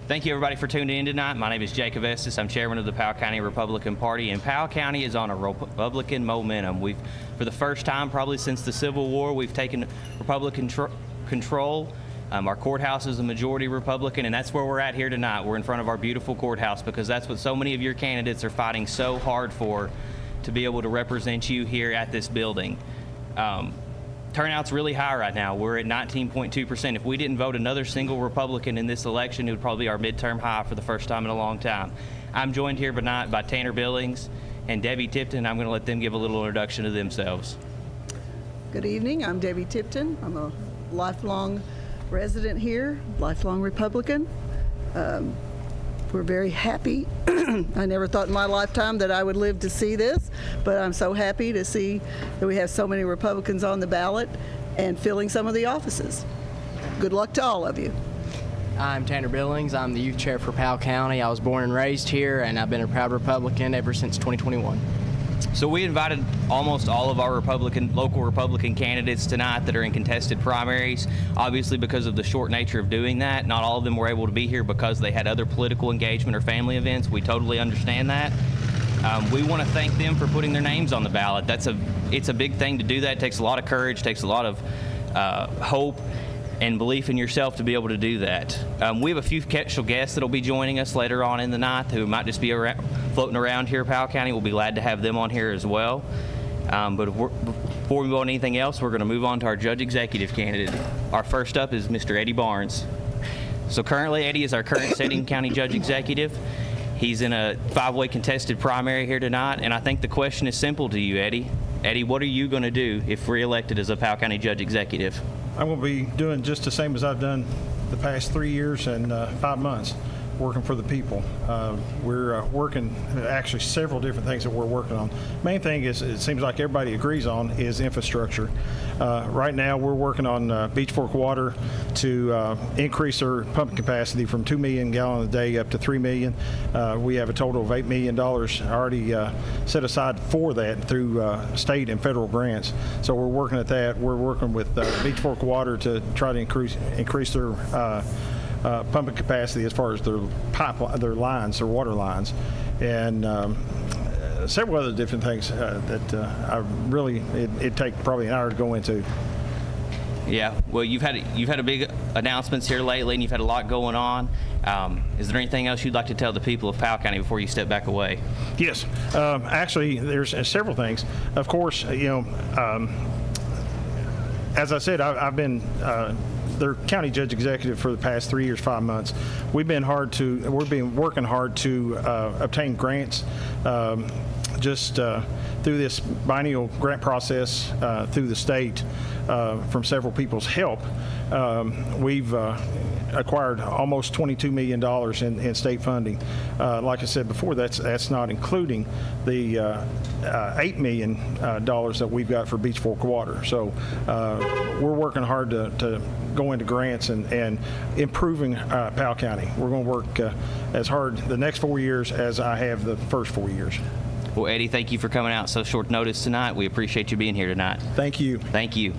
Thank you, everybody, for tuning in tonight. My name is Jacob Estes. I'm chairman of the Powell County Republican Party, and Powell County is on a Republican momentum. For the first time probably since the Civil War, we've taken Republican control. Our courthouse is a majority Republican, and that's where we're at here tonight. We're in front of our beautiful courthouse because that's what so many of your candidates are fighting so hard for, to be able to represent you here at this building. Turnout's really high right now. We're at 19.2%. If we didn't vote another single Republican in this election, it would probably be our midterm high for the first time in a long time. I'm joined here tonight by Tanner Billings and Debbie Tipton. I'm going to let them give a little introduction to themselves. Good evening. I'm Debbie Tipton. I'm a lifelong resident here, lifelong Republican. We're very happy. I never thought in my lifetime that I would live to see this, but I'm so happy to see that we have so many Republicans on the ballot and filling some of the offices. Good luck to all of you. I'm Tanner Billings. I'm the youth chair for Powell County. I was born and raised here, and I've been a proud Republican ever since 2021. So we invited almost all of our local Republican candidates tonight that are in contested primaries. Obviously, because of the short nature of doing that, not all of them were able to be here because they had other political engagement or family events. We totally understand that. We want to thank them for putting their names on the ballot. It's a big thing to do that. It takes a lot of courage, takes a lot of hope and belief in yourself to be able to do that. We have a few special guests that will be joining us later on in the night who might just be floating around here in Powell County. We'll be glad to have them on here as well. But before we go on anything else, we're going to move on to our judge executive candidate. Our first up is Mr. Eddie Barnes. So currently, Eddie is our current sitting county judge executive. He's in a 5-way contested primary here tonight, and I think the question is simple to you, Eddie. Eddie, what are you going to do if reelected as a Powell County judge executive? I'm going to be doing just the same as I've done the past 3 years and 5 months, working for the people. We're working actually several different things that we're working on. Main thing is, it seems like everybody agrees on, is infrastructure. Right now we're working on Beach Fork Water to increase their pumping capacity from 2 million gallons a day up to 3 million. We have a total of $8 million already set aside for that through state and federal grants. So we're working at that. We're working with Beach Fork Water to try to increase their pumping capacity as far as their water lines, and several other different things that it'd take probably an hour to go into. Yeah, well, you've had a big announcements here lately, and you've had a lot going on. Is there anything else you'd like to tell the people of Powell County before you step back away? Yes, actually, there's several things. Of course, as I said, I've been their county judge executive for the past 3 years, 5 months. We've been working hard to obtain grants just through this biennial grant process through the state from several people's help. We've acquired almost $22 million in state funding. Like I said before, that's not including the $8 million that we've got for Beach Fork Water. So we're working hard to go into grants and improving Powell County. We're going to work as hard the next 4 years as I have the first 4 years. Well, Eddie, thank you for coming out so short notice tonight. We appreciate you being here tonight. Thank you. Thank you.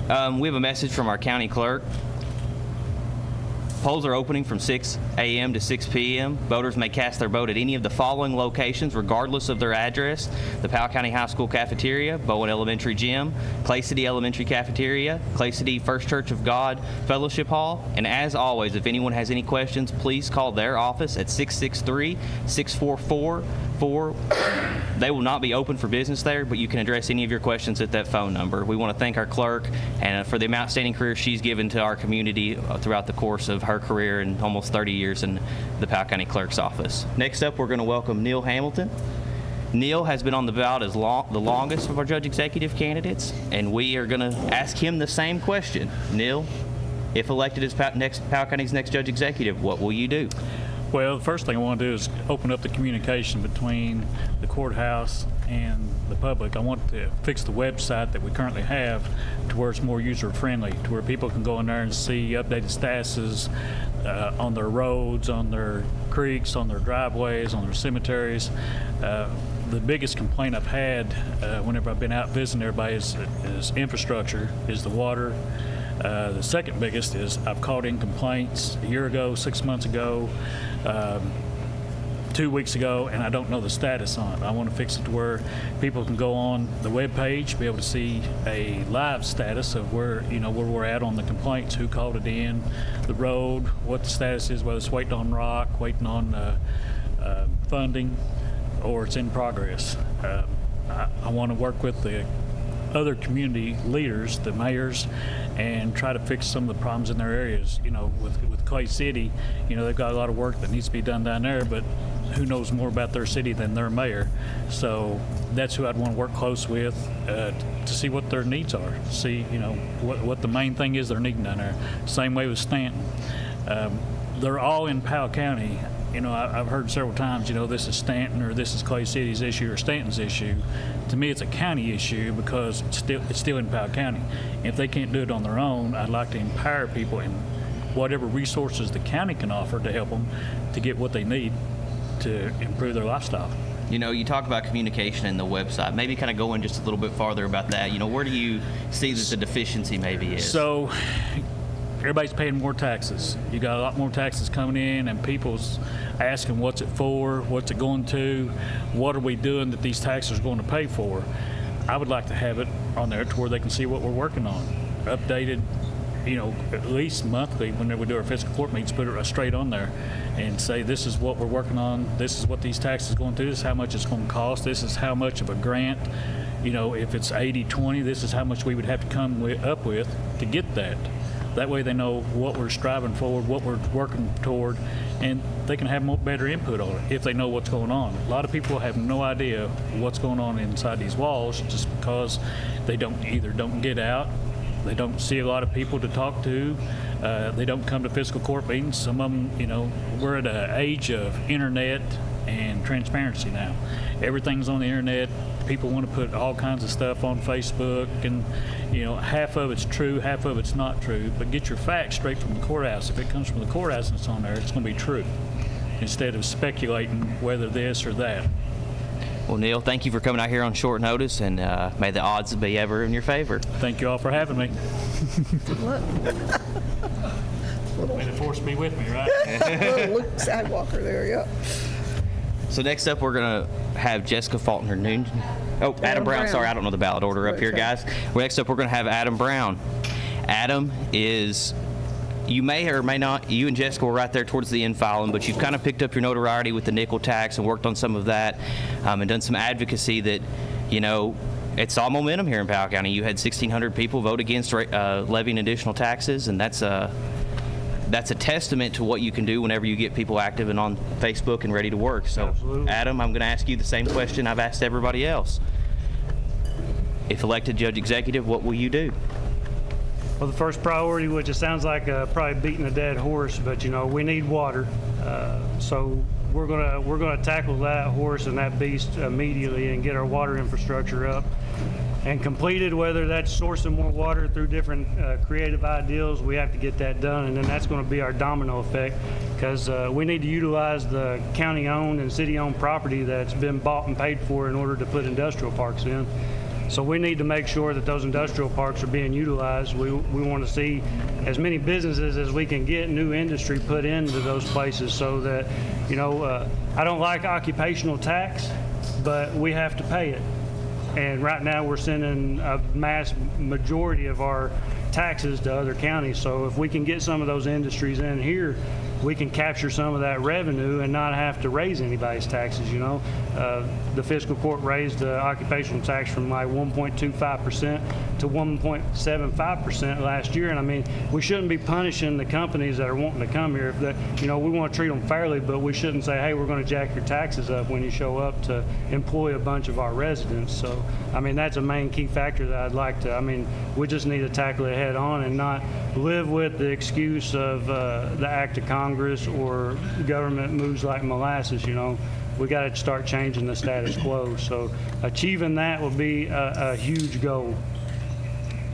We have a message from our county clerk. Polls are opening from 6 a.m. to 6 p.m. Voters may cast their vote at any of the following locations, regardless of their address: the Powell County High School Cafeteria, Bowen Elementary Gym, Clay City Elementary Cafeteria, Clay City First Church of God Fellowship Hall. And as always, if anyone has any questions, please call their office at 663-644-4. They will not be open for business there, but you can address any of your questions at that phone number. We want to thank our clerk and for the outstanding career she's given to our community throughout the course of her career and almost 30 years in the Powell County Clerk's office. Next up, we're going to welcome Neil Hamilton. Neil has been on the ballot as the longest of our judge executive candidates, and we are going to ask him the same question. Neil, if elected as Powell County's next judge executive, what will you do? Well, the first thing I want to do is open up the communication between the courthouse and the public. I want to fix the website that we currently have to where it's more user-friendly, to where people can go in there and see updated statuses on their roads, on their creeks, on their driveways, on their cemeteries. The biggest complaint I've had whenever I've been out visiting everybody is infrastructure, is the water, The second biggest is I've called in complaints a year ago, 6 months ago, 2 weeks ago, and I don't know the status on it. I want to fix it to where people can go on the web page, be able to see a live status of where we're at on the complaints, who called it in, the road, what the status is, whether it's waiting on rock, waiting on funding, or it's in progress. I want to work with the other community leaders, the mayors, and try to fix some of the problems in their areas. With Clay City, they've got a lot of work that needs to be done down there, but who knows more about their city than their mayor? So that's who I'd want to work close with to see what their needs are, see what the main thing is they're needing down there. Same way with Stanton. They're all in Powell County. I've heard several times, this is Stanton or this is Clay City's issue or Stanton's issue. To me, it's a county issue because it's still in Powell County. If they can't do it on their own, I'd like to empower people in whatever resources the county can offer to help them to get what they need to improve their lifestyle. You talk about communication in the website. Maybe kind of go in just a little bit farther about that. Where do you see that the deficiency maybe is? So everybody's paying more taxes. You got a lot more taxes coming in, and people's asking what's it for, what's it going to, what are we doing that these taxes are going to pay for. I would like to have it on there to where they can see what we're working on, updated, at least monthly whenever we do our fiscal court meetings, put it straight on there and say this is what we're working on, this is what these taxes are going to do, this is how much it's going to cost, this is how much of a grant, if it's 80-20, this is how much we would have to come up with to get that. That way they know what we're striving for, what we're working toward, and they can have better input on it if they know what's going on. A lot of people have no idea what's going on inside these walls just because they don't get out, they don't see a lot of people to talk to, they don't come to fiscal court meetings. Some of them, we're at an age of internet and transparency now. Everything's on the internet. People want to put all kinds of stuff on Facebook, and half of it's true, half of it's not true. But get your facts straight from the courthouse. If it comes from the courthouse and it's on there, it's going to be true, instead of speculating whether this or that. Well, Neil, thank you for coming out here on short notice, and may the odds be ever in your favor. Thank you all for having me. Look, May the force be with me, right? little Luke Skywalker there, yeah. So next up, we're going to have Jessica Faulkner-Noonan. Oh, Adam Brown. Brown. Sorry, I don't know the ballot order up here, Okay. guys. Well, next up, we're going to have Adam Brown. Adam is, you may or may not, you and Jessica were right there towards the end filing, but you've kind of picked up your notoriety with the nickel tax and worked on some of that, and done some advocacy that, it's all momentum here in Powell County. You had 1,600 people vote against levying additional taxes, and that's a testament to what you can do whenever you get people active and on Facebook and ready to work. So, Absolutely. Adam, I'm going to ask you the same question I've asked everybody else. If elected judge executive, what will you do? Well, the first priority, which it sounds like probably beating a dead horse, but we need water. So we're gonna tackle that horse and that beast immediately and get our water infrastructure up and completed. Whether that's sourcing more water through different creative ideals, we have to get that done, and then that's going to be our domino effect, because we need to utilize the county-owned and city-owned property that's been bought and paid for in order to put industrial parks in. So we need to make sure that those industrial parks are being utilized. We want to see as many businesses as we can get, new industry put into those places, so that, I don't like occupational tax, but we have to pay it. And right now we're sending a mass majority of our taxes to other counties. So if we can get some of those industries in here, we can capture some of that revenue and not have to raise anybody's taxes. The fiscal court raised the occupational tax from like 1.25% to 1.75% last year. And we shouldn't be punishing the companies that are wanting to come here. We want to treat them fairly, but we shouldn't say, hey, we're going to jack your taxes up when you show up to employ a bunch of our residents. So, that's a main key factor that I'd like to, we just need to tackle it head on and not live with the excuse of the act of Congress or government moves like molasses. We got to start changing the status quo. So achieving that will be a huge goal.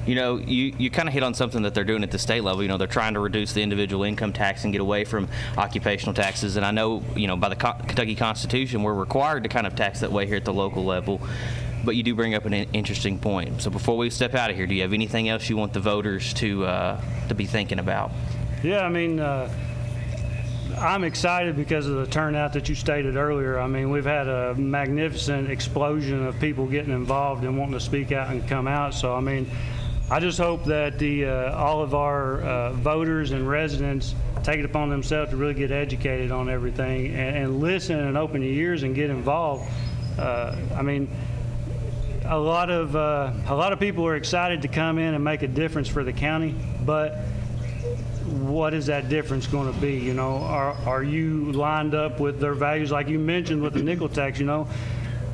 You kind of hit on something that they're doing at the state level. They're trying to reduce the individual income tax and get away from occupational taxes. And I know, by the Kentucky Constitution, we're required to kind of tax that way here at the local level. But you do bring up an interesting point. So before we step out of here, do you have anything else you want the voters to be thinking about? Yeah, I mean, I'm excited because of the turnout that you stated earlier. I mean, we've had a magnificent explosion of people getting involved and wanting to speak out and come out. So, I mean, I just hope that all of our voters and residents take it upon themselves to really get educated on everything and listen and open your ears and get involved. I mean, a lot of people are excited to come in and make a difference for the county, but what is that difference going to be? You know, are you lined up with their values, like you mentioned with the nickel tax? You know,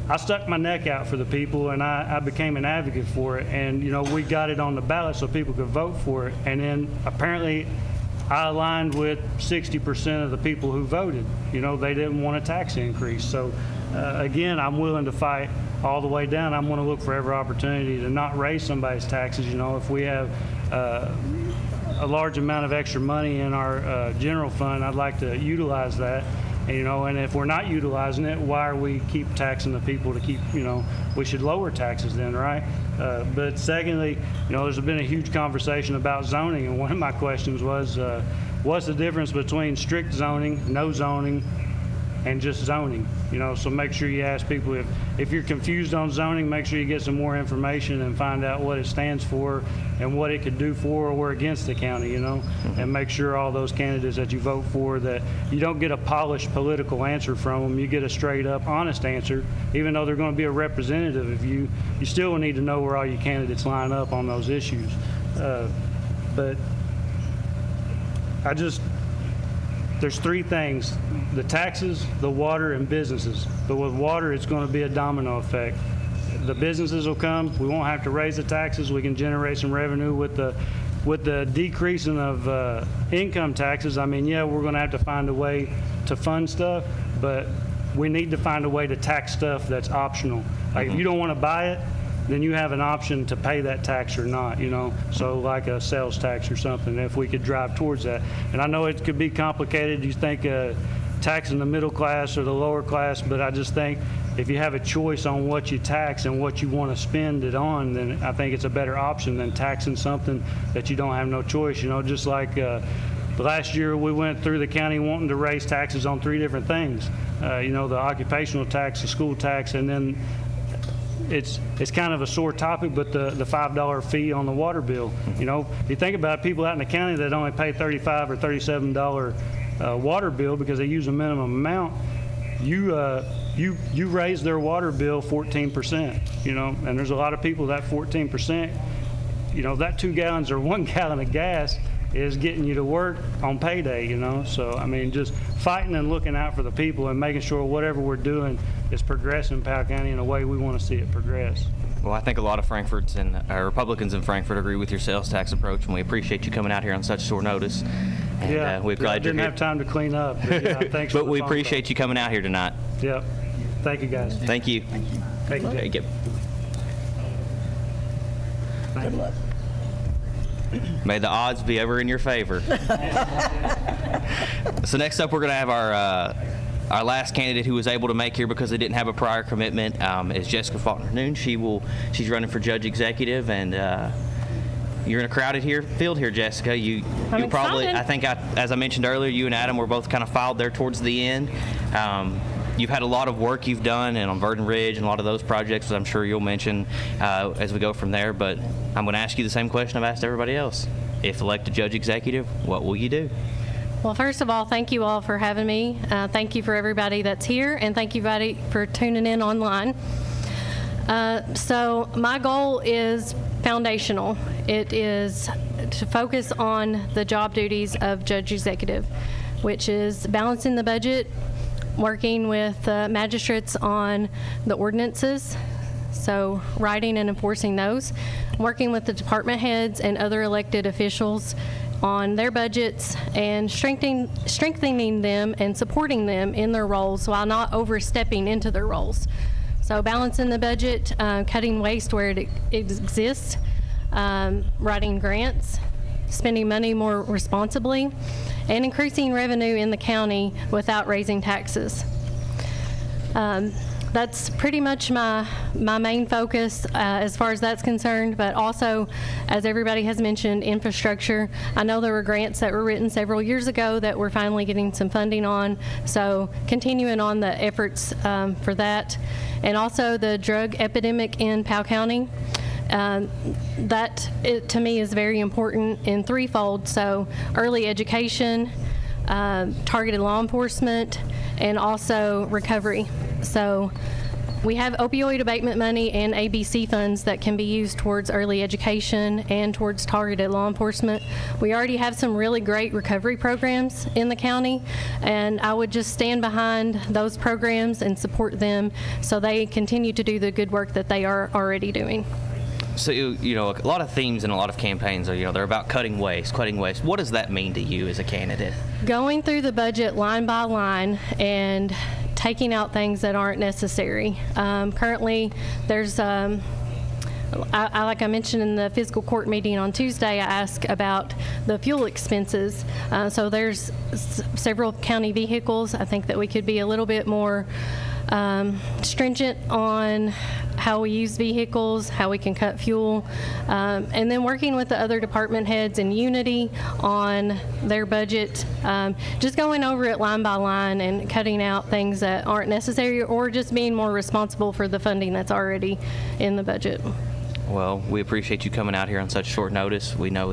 I stuck my neck out for the people, and I became an advocate for it. And you know, we got it on the ballot so people could vote for it. And then apparently, I aligned with 60% of the people who voted. You know, they didn't want a tax increase. So again, I'm willing to fight all the way down. I'm going to look for every opportunity to not raise somebody's taxes. You know, if we have a large amount of extra money in our general fund, I'd like to utilize that. And, you know, and if we're not utilizing it, why are we keep taxing the people to keep, you know, we should lower taxes then, right? But secondly, you know, there's been a huge conversation about zoning, and one of my questions was, what's the difference between strict zoning, no zoning, and just zoning? You know, so make sure you ask people if you're confused on zoning, make sure you get some more information and find out what it stands for and what it could do for or against the county, you know, and make sure all those candidates that you vote for, that you don't get a polished political answer from them, you get a straight up honest answer. Even though they're going to be a representative of you, you still need to know where all your candidates line up on those issues. But there's three things: the taxes, the water, and businesses. But with water, it's going to be a domino effect. The businesses will come. We won't have to raise the taxes. We can generate some revenue with the decreasing of income taxes. I mean, yeah, we're going to have to find a way to fund stuff, but we need to find a way to tax stuff that's optional. Like if you don't want to buy it, then you have an option to pay that tax or not, you know, so like a sales tax or something, if we could drive towards that. And I know it could be complicated. You think taxing the middle class or the lower class, but I just think if you have a choice on what you tax and what you want to spend it on, then I think it's a better option than taxing something that you don't have no choice, you know, just like last year we went through the county wanting to raise taxes on 3 different things, you know, the occupational tax, the school tax, and then it's kind of a sore topic, but the $5 fee on the water bill. You know, if you think about it, people out in the county that only pay $35 or $37 water bill because they use a minimum amount, you raise their water bill 14%, you know, and there's a lot of people that 14%, you know, that 2 gallons or 1 gallon of gas is getting you to work on payday, you know. So, I mean, just fighting and looking out for the people and making sure whatever we're doing is progressing Powell County in a way we want to see it progress. Well, I think a lot of Frankforts and Republicans in Frankfort agree with your sales tax approach, and we appreciate you coming out here on such short notice. And, yeah, we're glad you're didn't here. have time to clean up. But, yeah, thanks But for the we phone appreciate you coming out here tonight. call. Yep. Thank you, guys. Thank you. Thank you. Thank you. Good luck. May the odds be ever in your favor. So next up, we're going to have our last candidate who was able to make here because they didn't have a prior commitment is Jessica Faulkner-Noon. She's running for judge executive, and you're in a crowded field here, Jessica. You probably, excited. I think, as I mentioned earlier, you and Adam were both kind of filed there towards the end. You've had a lot of work you've done and on Verdon Ridge and a lot of those projects, as I'm sure you'll mention as we go from there. But I'm going to ask you the same question I've asked everybody else. If elected judge executive, what will you do? Well, first of all, thank you all for having me. Thank you for everybody that's here, and thank you everybody for tuning in online. So my goal is foundational. It is to focus on the job duties of judge executive, which is balancing the budget, working with magistrates on the ordinances, so writing and enforcing those, working with the department heads and other elected officials on their budgets, and strengthening them and supporting them in their roles while not overstepping into their roles. So balancing the budget, cutting waste where it exists, writing grants, spending money more responsibly, and increasing revenue in the county without raising taxes. that's pretty much my main focus as far as that's concerned, but also, as everybody has mentioned, infrastructure. I know there were grants that were written several years ago that we're finally getting some funding on, so continuing on the efforts for that. And also the drug epidemic in Powell County. To me, is very important in threefold. So early education, targeted law enforcement, and also recovery. So we have opioid abatement money and ABC funds that can be used towards early education and towards targeted law enforcement. We already have some really great recovery programs in the county, and I would just stand behind those programs and support them so they continue to do the good work that they are already doing. So, you know, a lot of themes and a lot of campaigns are, you know, they're about cutting waste. What does that mean to you as a candidate? Going through the budget line by line and taking out things that aren't necessary. Currently, there's, like I mentioned in the fiscal court meeting on Tuesday, I asked about the fuel expenses. So there's several county vehicles. I think that we could be a little bit more stringent on how we use vehicles, how we can cut fuel, and then working with the other department heads in unity on their budget, just going over it line by line and cutting out things that aren't necessary, or just being more responsible for the funding that's already in the budget. Well, we appreciate you coming out here on such short notice. We know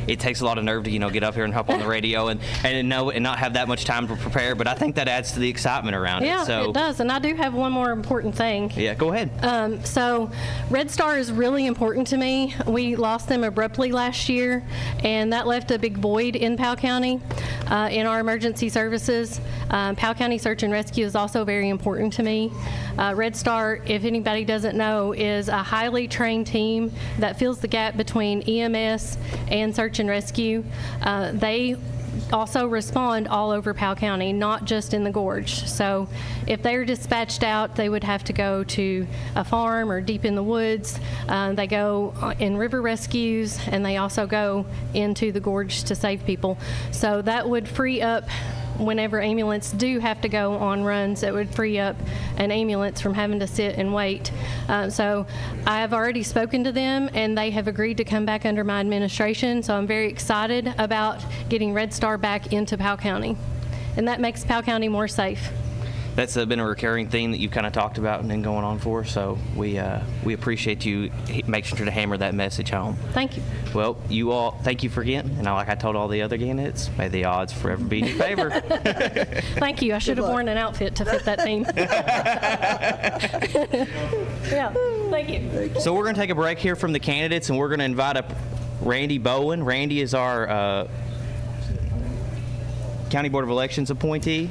it takes a lot of nerve to, you know, get up here and hop on the radio and not have that much time to prepare, but I think that adds to the excitement around it. Yeah, it does. And I do have one more important thing. Yeah, go ahead. So Red Star is really important to me. We lost them abruptly last year, and that left a big void in Powell County in our emergency services. Powell County Search and Rescue is also very important to me. Red Star, if anybody doesn't know, is a highly trained team that fills the gap between EMS and Search and Rescue. They also respond all over Powell County, not just in the gorge. So if they're dispatched out, they would have to go to a farm or deep in the woods. They go in river rescues, and they also go into the gorge to save people. So that would free up, whenever ambulance do have to go on runs, it would free up an ambulance from having to sit and wait. So I have already spoken to them, and they have agreed to come back under my administration. So I'm very excited about getting Red Star back into Powell County. And that makes Powell County more safe. That's been a recurring theme that you've kind of talked about and been going on for, so we appreciate you making sure to hammer that message home. Thank you. Well, you all, thank you for getting, and like I told all the other candidates, may the odds forever be in your favor. Thank you. I should have worn an outfit to fit that theme. Yeah, thank you. So we're going to take a break here from the candidates, and we're going to invite up Randy Bowen. Randy is our County Board of Elections appointee,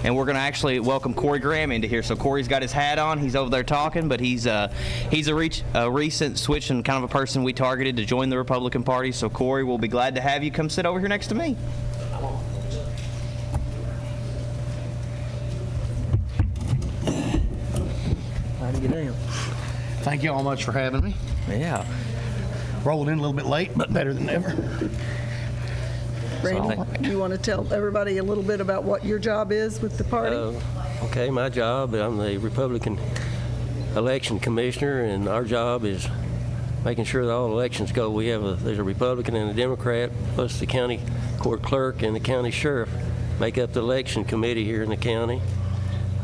and we're going to actually welcome Corey Graham into here. So Corey's got his hat on. He's over there talking, but he's a recent switch and kind of a person we targeted to join the Republican Party. So Corey, we'll be glad to have you come sit over here next to me. Thank you all much for having me. Yeah. Rolled in a little bit late, but better than ever. Randy, do you want to tell everybody a little bit about what your job is with the party? Okay, my job, I'm the Republican election commissioner, and our job is making sure that all elections go. There's a Republican and a Democrat, plus the county court clerk and the county sheriff make up the election committee here in the county.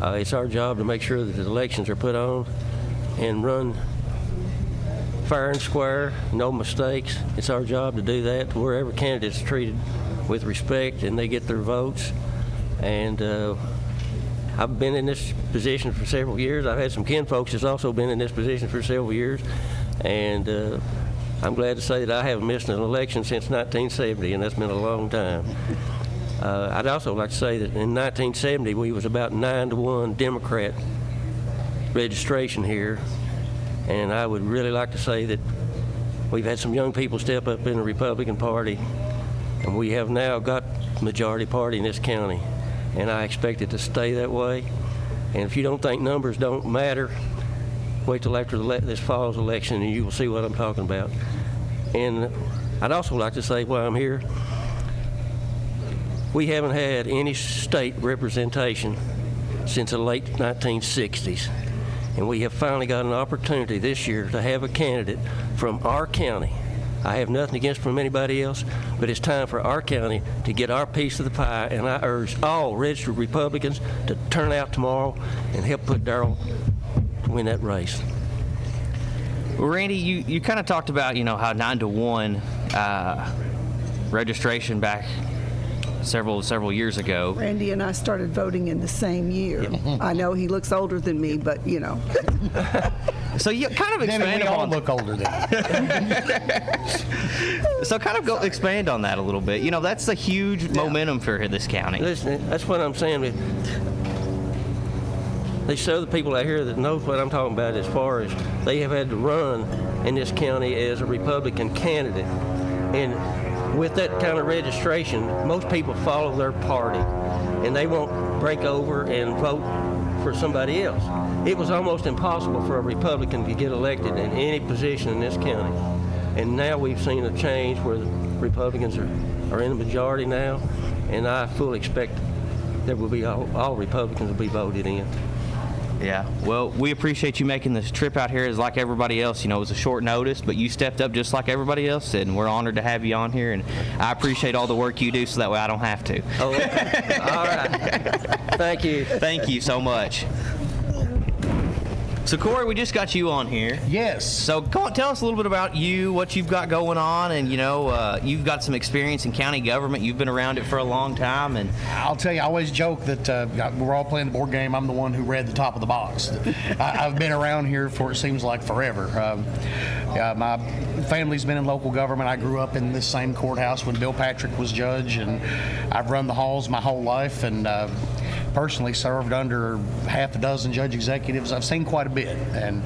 It's our job to make sure that the elections are put on and run fair and square, no mistakes. It's our job to do that, where every candidate's treated with respect and they get their votes. And I've been in this position for several years. I've had some kinfolks that's also been in this position for several years. And I'm glad to say that I haven't missed an election since 1970, and that's been a long time. I'd also like to say that in 1970, we was about 9-1 Democrat registration here. And I would really like to say that we've had some young people step up in the Republican Party, and we have now got majority party in this county. And I expect it to stay that way. And if you don't think numbers don't matter, wait till after this fall's election and you will see what I'm talking about. And I'd also like to say while I'm here, we haven't had any state representation since the late 1960s. And we have finally got an opportunity this year to have a candidate from our county. I have nothing against from anybody else, but it's time for our county to get our piece of the pie, and I urge all registered Republicans to turn out tomorrow and help put Darrell to win that race. Well, Randy, you kind of talked about, how 9-to-1 registration back several years ago. Randy and I started voting in the same year. I know he looks older than me, but So you kind of Then expand we all on look older than So kind of expand on that a little bit. That's a huge momentum for this county. Listen, that's what I'm saying. There's other people out here that knows what I'm talking about as far as they have had to run in this county as a Republican candidate. And with that kind of registration, most people follow their party, and they won't break over and vote for somebody else. It was almost impossible for a Republican to get elected in any position in this county. And now we've seen a change where the Republicans are in the majority now, and I fully expect there will be all Republicans will be voted in. Yeah, well, we appreciate you making this trip out here. As like everybody else, it was a short notice, but you stepped up just like everybody else did, and we're honored to have you on here, and I appreciate all the work you do so that way I don't have to. Oh, okay. All right. Thank you. Thank you so much. So, Corey, we just got you on here. Yes. So, go on, tell us a little bit about you, what you've got going on, and, you've got some experience in county government. You've been around it for a long time. And I'll tell you, I always joke that we're all playing the board game. I'm the one who read the top of the box. I've been around here for, it seems like, forever. My family's been in local government. I grew up in this same courthouse when Bill Patrick was judge, and I've run the halls my whole life, and personally served under half a dozen judge executives. I've seen quite a bit, and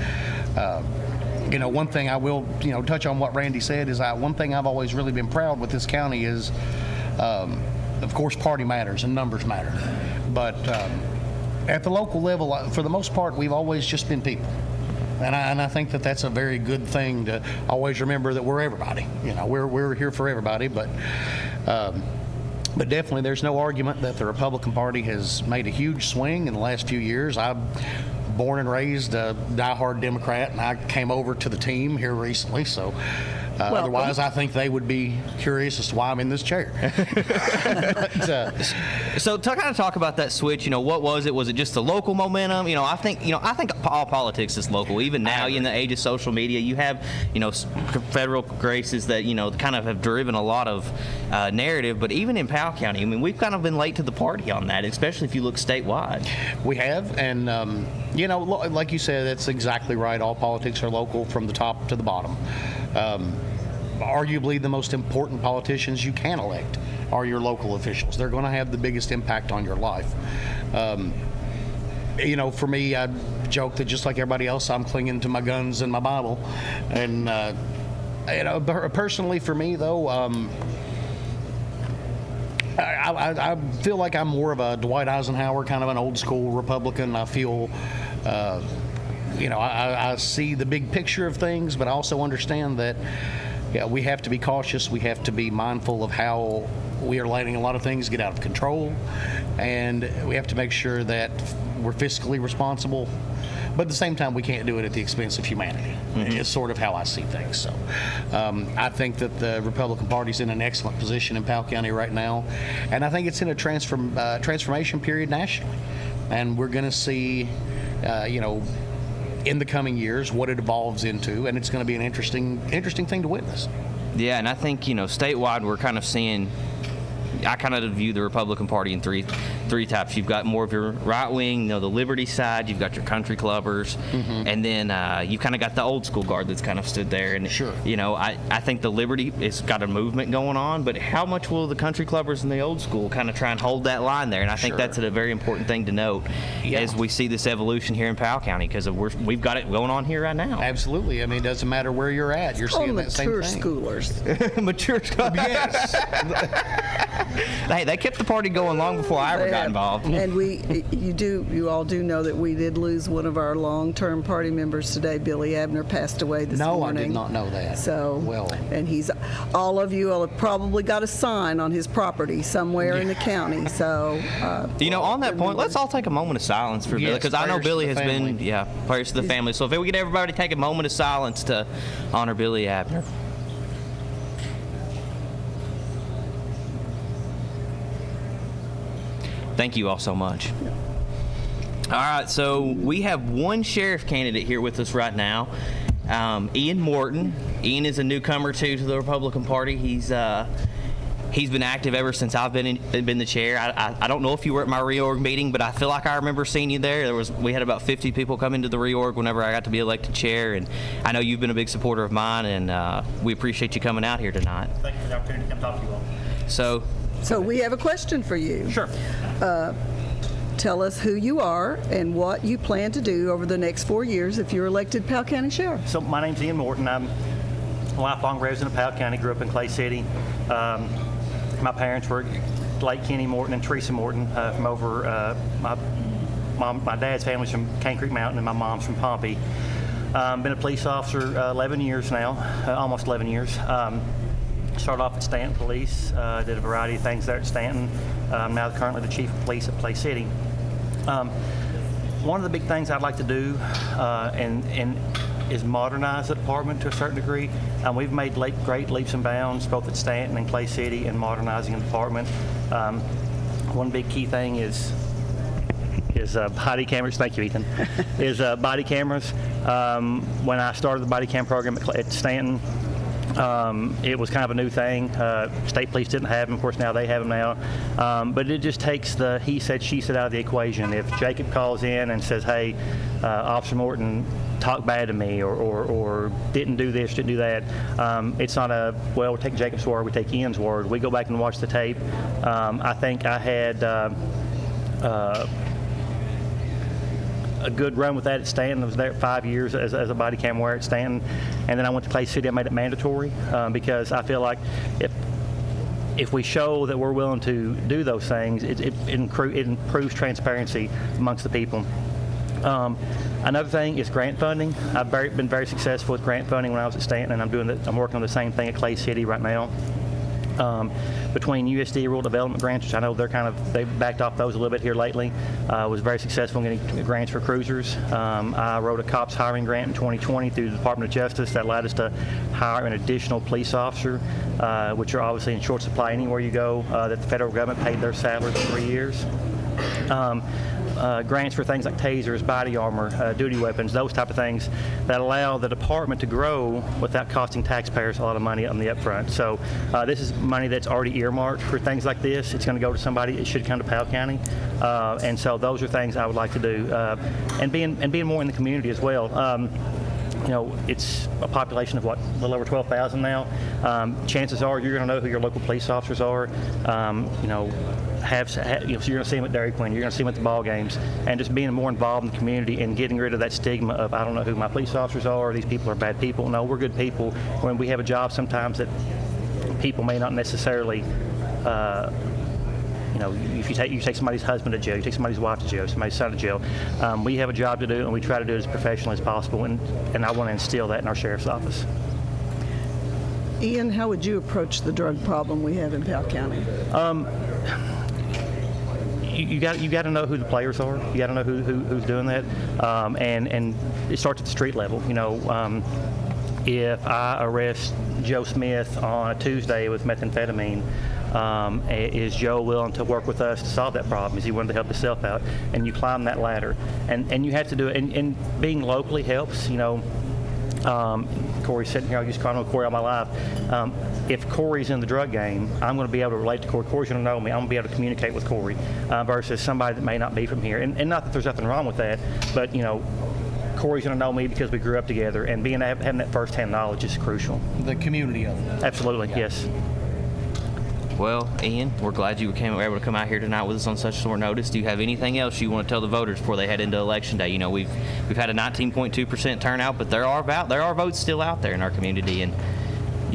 one thing I will touch on what Randy said is one thing I've always really been proud with this county is of course party matters and numbers matter, but at the local level, for the most part, we've always just been people. And I think that that's a very good thing to always remember, that we're everybody. We're here for everybody, but definitely there's no argument that the Republican Party has made a huge swing in the last few years. I'm born and raised a diehard Democrat, and I came over to the team here recently, so otherwise I think they would be curious as to why I'm in this chair. So to kind of talk about that switch, what was it? Was it just the local momentum? I think all politics is local. Even now, in the age of social media, you have, federal races that, kind of have driven a lot of narrative. But even in Powell County, we've kind of been late to the party on that, especially if you look statewide. We have, and like you said, that's exactly right. All politics are local from the top to the bottom. Arguably the most important politicians you can elect are your local officials. They're going to have the biggest impact on your life. For me, I joke that just like everybody else, I'm clinging to my guns and my Bible. And personally for me, though, I feel like I'm more of a Dwight Eisenhower, kind of an old school Republican. I feel I see the big picture of things, but I also understand that we have to be cautious. We have to be mindful of how we are letting a lot of things get out of control, and we have to make sure that we're fiscally responsible. But at the same time, we can't do it at the expense of humanity. Mm-hmm. It's sort of how I see things. So I think that the Republican Party's in an excellent position in Powell County right now, and I think it's in a transformation period nationally. And we're going to see, in the coming years, what it evolves into, and it's going to be an interesting thing to witness. Yeah, and I think, statewide, we're kind of seeing, I kind of view the Republican Party in three types. You've got more of your right wing, the Liberty side. You've got your country clubbers, mm-hmm. and then you kind of got the old school guard that's kind of stood there. And sure, I think the Liberty has got a movement going on, but how much will the country clubbers and the old school kind of try and hold that line there? And I think sure. That's a very important thing to note as we see this evolution here in Powell County, because we've got it going on here right now. Absolutely. It doesn't matter where you're at. You're seeing that same thing. Mature schoolers. Mature schoolers. Yes. Hey, they kept the party going long before I ever got involved. And you all do know that we did lose one of our long-term party members today. Billy Abner passed away this No, I morning. did not know that. So, Well. and all of you have probably got a sign on his property somewhere in the county. So, On that point, let's all take a moment of silence for Billy, Yes, because I know prayers to Billy the has been, family. prayers to the family. So if we could everybody take a moment of silence to honor Billy Abner. Thank you all so much. All right, so we have one sheriff candidate here with us right now, Ian Morton. Ian is a newcomer to the Republican Party. He's been active ever since I've been the chair. I don't know if you were at my reorg meeting, but I feel like I remember seeing you there. We had about 50 people come into the reorg whenever I got to be elected chair, and I know you've been a big supporter of mine, and we appreciate you coming out here tonight. Thank you for the opportunity to come talk to you all. So we have a question for you. Sure. Tell us who you are and what you plan to do over the next 4 years if you're elected Powell County Sheriff. So my name's Ian Morton. I'm a lifelong resident of Powell County. Grew up in Clay City. My parents were Blake Kenny Morton and Teresa Morton from over. My dad's family's from Cane Creek Mountain, and my mom's from Pompey. Been a police officer 11 years now, almost 11 years. Started off at Stanton Police, did a variety of things there at Stanton. I'm now currently the chief of police at Clay City. One of the big things I'd like to do is modernize the department to a certain degree. We've made great leaps and bounds both at Stanton and Clay City in modernizing the department. One big key thing is body cameras. Thank you, Ethan. Is body cameras. When I started the body cam program at Stanton, it was kind of a new thing. State police didn't have them. Of course, now they have them now. But it just takes the he said, she said out of the equation. If Jacob calls in and says, hey, Officer Morton talked bad to me or didn't do this, didn't do that, it's not we take Jacob's word, we take Ian's word. We go back and watch the tape. I think I had a good run with that at Stanton. I was there 5 years as a body cam wearer at Stanton, and then I went to Clay City. I made it mandatory because I feel like if we show that we're willing to do those things, it improves transparency amongst the people. Another thing is grant funding. I've been very successful with grant funding when I was at Stanton, and I'm working on the same thing at Clay City right now. Between USD rural development grants, which I know they've backed off those a little bit here lately, was very successful in getting grants for cruisers. I wrote a cops hiring grant in 2020 through the Department of Justice that allowed us to hire an additional police officer, which are obviously in short supply anywhere you go, that the federal government paid their salary for 3 years. Grants for things like tasers, body armor, duty weapons, those type of things that allow the department to grow without costing taxpayers a lot of money on the upfront. So this is money that's already earmarked for things like this. It's going to go to somebody. It should come to Powell County, and so those are things I would like to do, and being more in the community as well. It's a population of a little over 12,000 now. Chances are you're going to know who your local police officers are. So you're going to see them at Dairy Queen, you're going to see them at the ball games, and just being more involved in the community and getting rid of that stigma of I don't know who my police officers are, or these people are bad people. No, we're good people. When we have a job sometimes that people may not necessarily, if you take somebody's husband to jail, you take somebody's wife to jail, somebody's son to jail, we have a job to do, and we try to do it as professionally as possible, and I want to instill that in our sheriff's office. Ian, how would you approach the drug problem we have in Powell County? You got to know who the players are. You got to know who's doing that, and it starts at the street level. If I arrest Joe Smith on a Tuesday with methamphetamine, is Joe willing to work with us to solve that problem? Is he willing to help himself out? And you climb that ladder, and you have to do it. And being locally helps. Corey's sitting here. I used to call him Corey all my life. If Corey's in the drug game, I'm going to be able to relate to Corey. Corey's going to know me. I'm going to be able to communicate with Corey versus somebody that may not be from here. And not that there's nothing wrong with that, but Corey's going to know me because we grew up together, and having that first-hand knowledge is crucial. The community of it. Absolutely, yes. Well, Ian, we're glad you were able to come out here tonight with us on such short notice. Do you have anything else you want to tell the voters before they head into Election Day? We've had a 19.2% turnout, but there are votes still out there in our community, and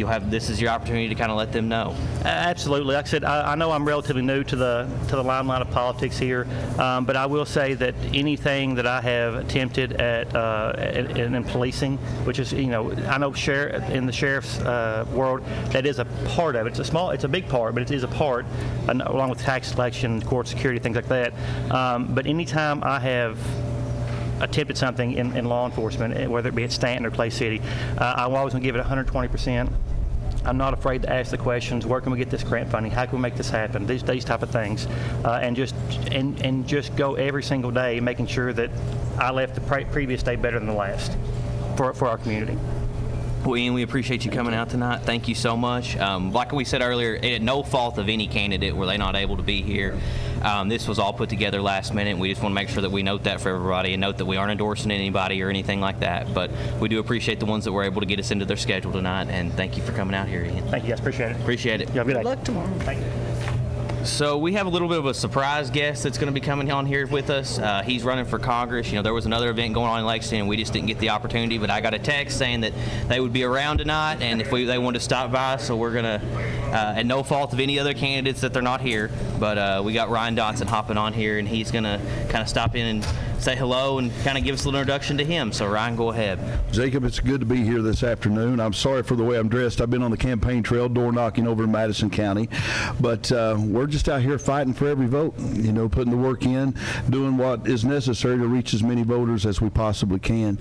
this is your opportunity to kind of let them know. Absolutely. Like I said, I know I'm relatively new to the limelight of politics here, but I will say that anything that I have attempted at in policing, which is, I know in the sheriff's world, that is a part of it. It's a big part, but it is a part, along with tax collection, court security, things like that. But anytime I have attempted something in law enforcement, whether it be at Stanton or Clay City, I'm always going to give it 120%. I'm not afraid to ask the questions. Where can we get this grant funding? How can we make this happen? These type of things, and just go every single day, making sure that I left the previous day better than the last for our community. Well, Ian, we appreciate you coming out tonight. Thank you so much. Like we said earlier, at no fault of any candidate were they not able to be here. This was all put together last minute. We just want to make sure that we note that for everybody and note that we aren't endorsing anybody or anything like that. But we do appreciate the ones that were able to get us into their schedule tonight. And thank you for coming out here, Ian. Thank you, guys. Appreciate it. Appreciate it. You have a good day. Good luck tomorrow. Thank you. So we have a little bit of a surprise guest that's going to be coming on here with us. He's running for Congress. There was another event going on in Lexington, and we just didn't get the opportunity. But I got a text saying that they would be around tonight, and if they wanted to stop by, so we're going to, at no fault of any other candidates that they're not here, but we got Ryan Dotson hopping on here, and he's going to kind of stop in and say hello and kind of give us a little introduction to him. So Ryan, go ahead. Jacob, it's good to be here this afternoon. I'm sorry for the way I'm dressed. I've been on the campaign trail, door knocking over in Madison County, but we're just out here fighting for every vote, putting the work in, doing what is necessary to reach as many voters as we possibly can.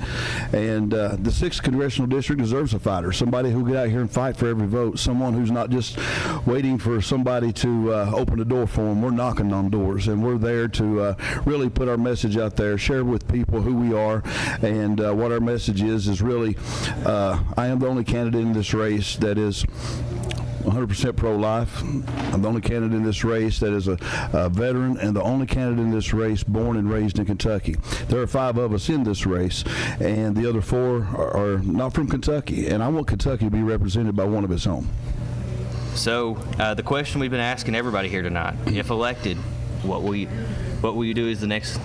And the 6th Congressional District deserves a fighter, somebody who'll get out here and fight for every vote, someone who's not just waiting for somebody to open the door for them. We're knocking on doors, and we're there to really put our message out there, share with people who we are, and what our message is really, I am the only candidate in this race that is 100% pro-life. I'm the only candidate in this race that is a veteran, and the only candidate in this race born and raised in Kentucky. There are 5 of us in this race, and the other 4 are not from Kentucky, and I want Kentucky to be represented by one of its own. So the question we've been asking everybody here tonight: if elected, what will you do as the next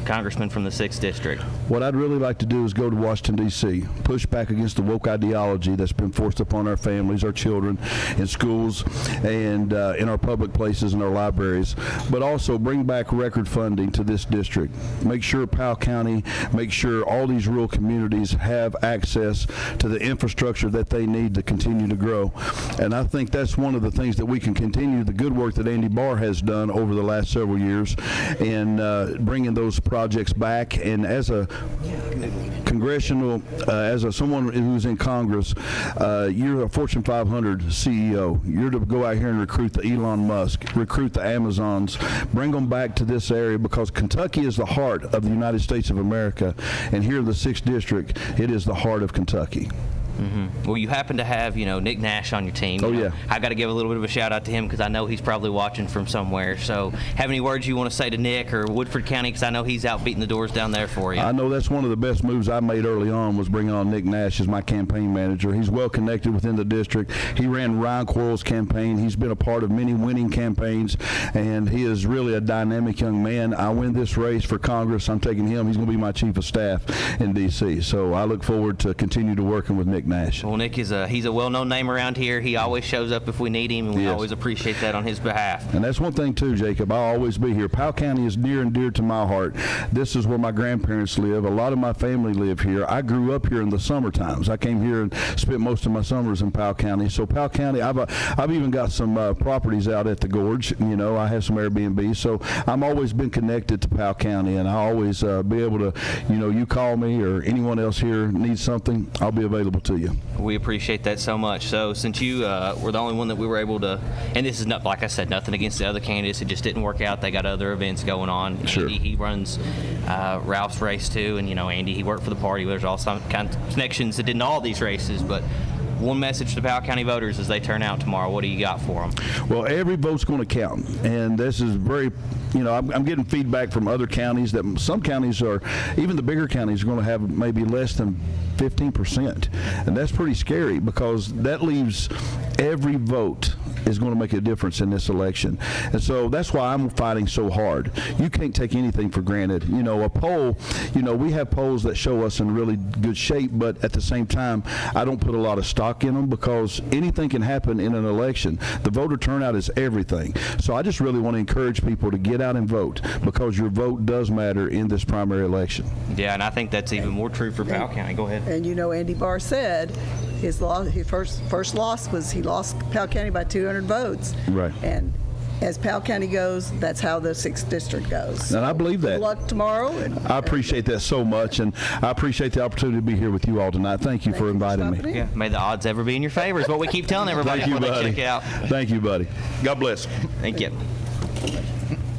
congressman from the 6th District? What I'd really like to do is go to Washington, D.C., push back against the woke ideology that's been forced upon our families, our children, in schools, and in our public places and our libraries, but also bring back record funding to this district. Make sure Powell County, make sure all these rural communities have access to the infrastructure that they need to continue to grow. And I think that's one of the things that we can continue, the good work that Andy Barr has done over the last several years in bringing those projects back. And as a congressional, someone who's in Congress, you're a Fortune 500 CEO. You're to go out here and recruit the Elon Musk, recruit the Amazons, bring them back to this area, because Kentucky is the heart of the United States of America, and here in the 6th District, it is the heart of Kentucky. Mm-hmm. Well, you happen to have, Nick Nash on your team. Oh, yeah. I've got to give a little bit of a shout out to him because I know he's probably watching from somewhere. So have any words you want to say to Nick or Woodford County, because I know he's out beating the doors down there for you? I know that's one of the best moves I made early on, was bringing on Nick Nash as my campaign manager. He's well connected within the district. He ran Ryan Quarles' campaign. He's been a part of many winning campaigns, and he is really a dynamic young man. I win this race for Congress. I'm taking him. He's going to be my chief of staff in D.C. So I look forward to continue to working with Nick Nash. Well, Nick is he's a well-known name around here. He always shows up if we need him, and we always appreciate that on his behalf. And that's one thing, too, Jacob. I'll always be here. Powell County is near and dear to my heart. This is where my grandparents live. A lot of my family live here. I grew up here in the summer times. I came here and spent most of my summers in Powell County. So Powell County, I've even got some properties out at the Gorge. I have some Airbnb. So I'm always been connected to Powell County, and I'll always be able to, you call me or anyone else here needs something, I'll be available to you. We appreciate that so much. So since you were the only one that we were able to, and this is not, like I said, nothing against the other candidates, it just didn't work out. They got other events going on. Sure. Andy, he runs Ralph's race too, and Andy, he worked for the party. There's all some kind of connections that did in all these races, but one message to Powell County voters as they turn out tomorrow. What do you got for them? Well, every vote's going to count, and this is very, I'm getting feedback from other counties that some counties are, even the bigger counties, are going to have maybe less than 15%, and that's pretty scary, because that leaves Every vote is going to make a difference in this election. And so that's why I'm fighting so hard. You can't take anything for granted. You know, a poll, you know, we have polls that show us in really good shape, but at the same time, I don't put a lot of stock in them because anything can happen in an election. The voter turnout is everything. So I just really want to encourage people to get out and vote because your vote does matter in this primary election. Yeah, and I think that's even more true for Powell County. Go ahead. And you know, Andy Barr said his first loss was he lost Powell County by 200 votes. Right. And as Powell County goes, that's how the 6th district goes. And I believe that. Good luck tomorrow. I appreciate that so much, and I appreciate the opportunity to be here with you all tonight. Thank you for inviting me. Yeah, may the odds ever be in your favor is what we keep telling everybody Thank you, before they buddy. check out. Thank you, buddy. God bless. Thank you.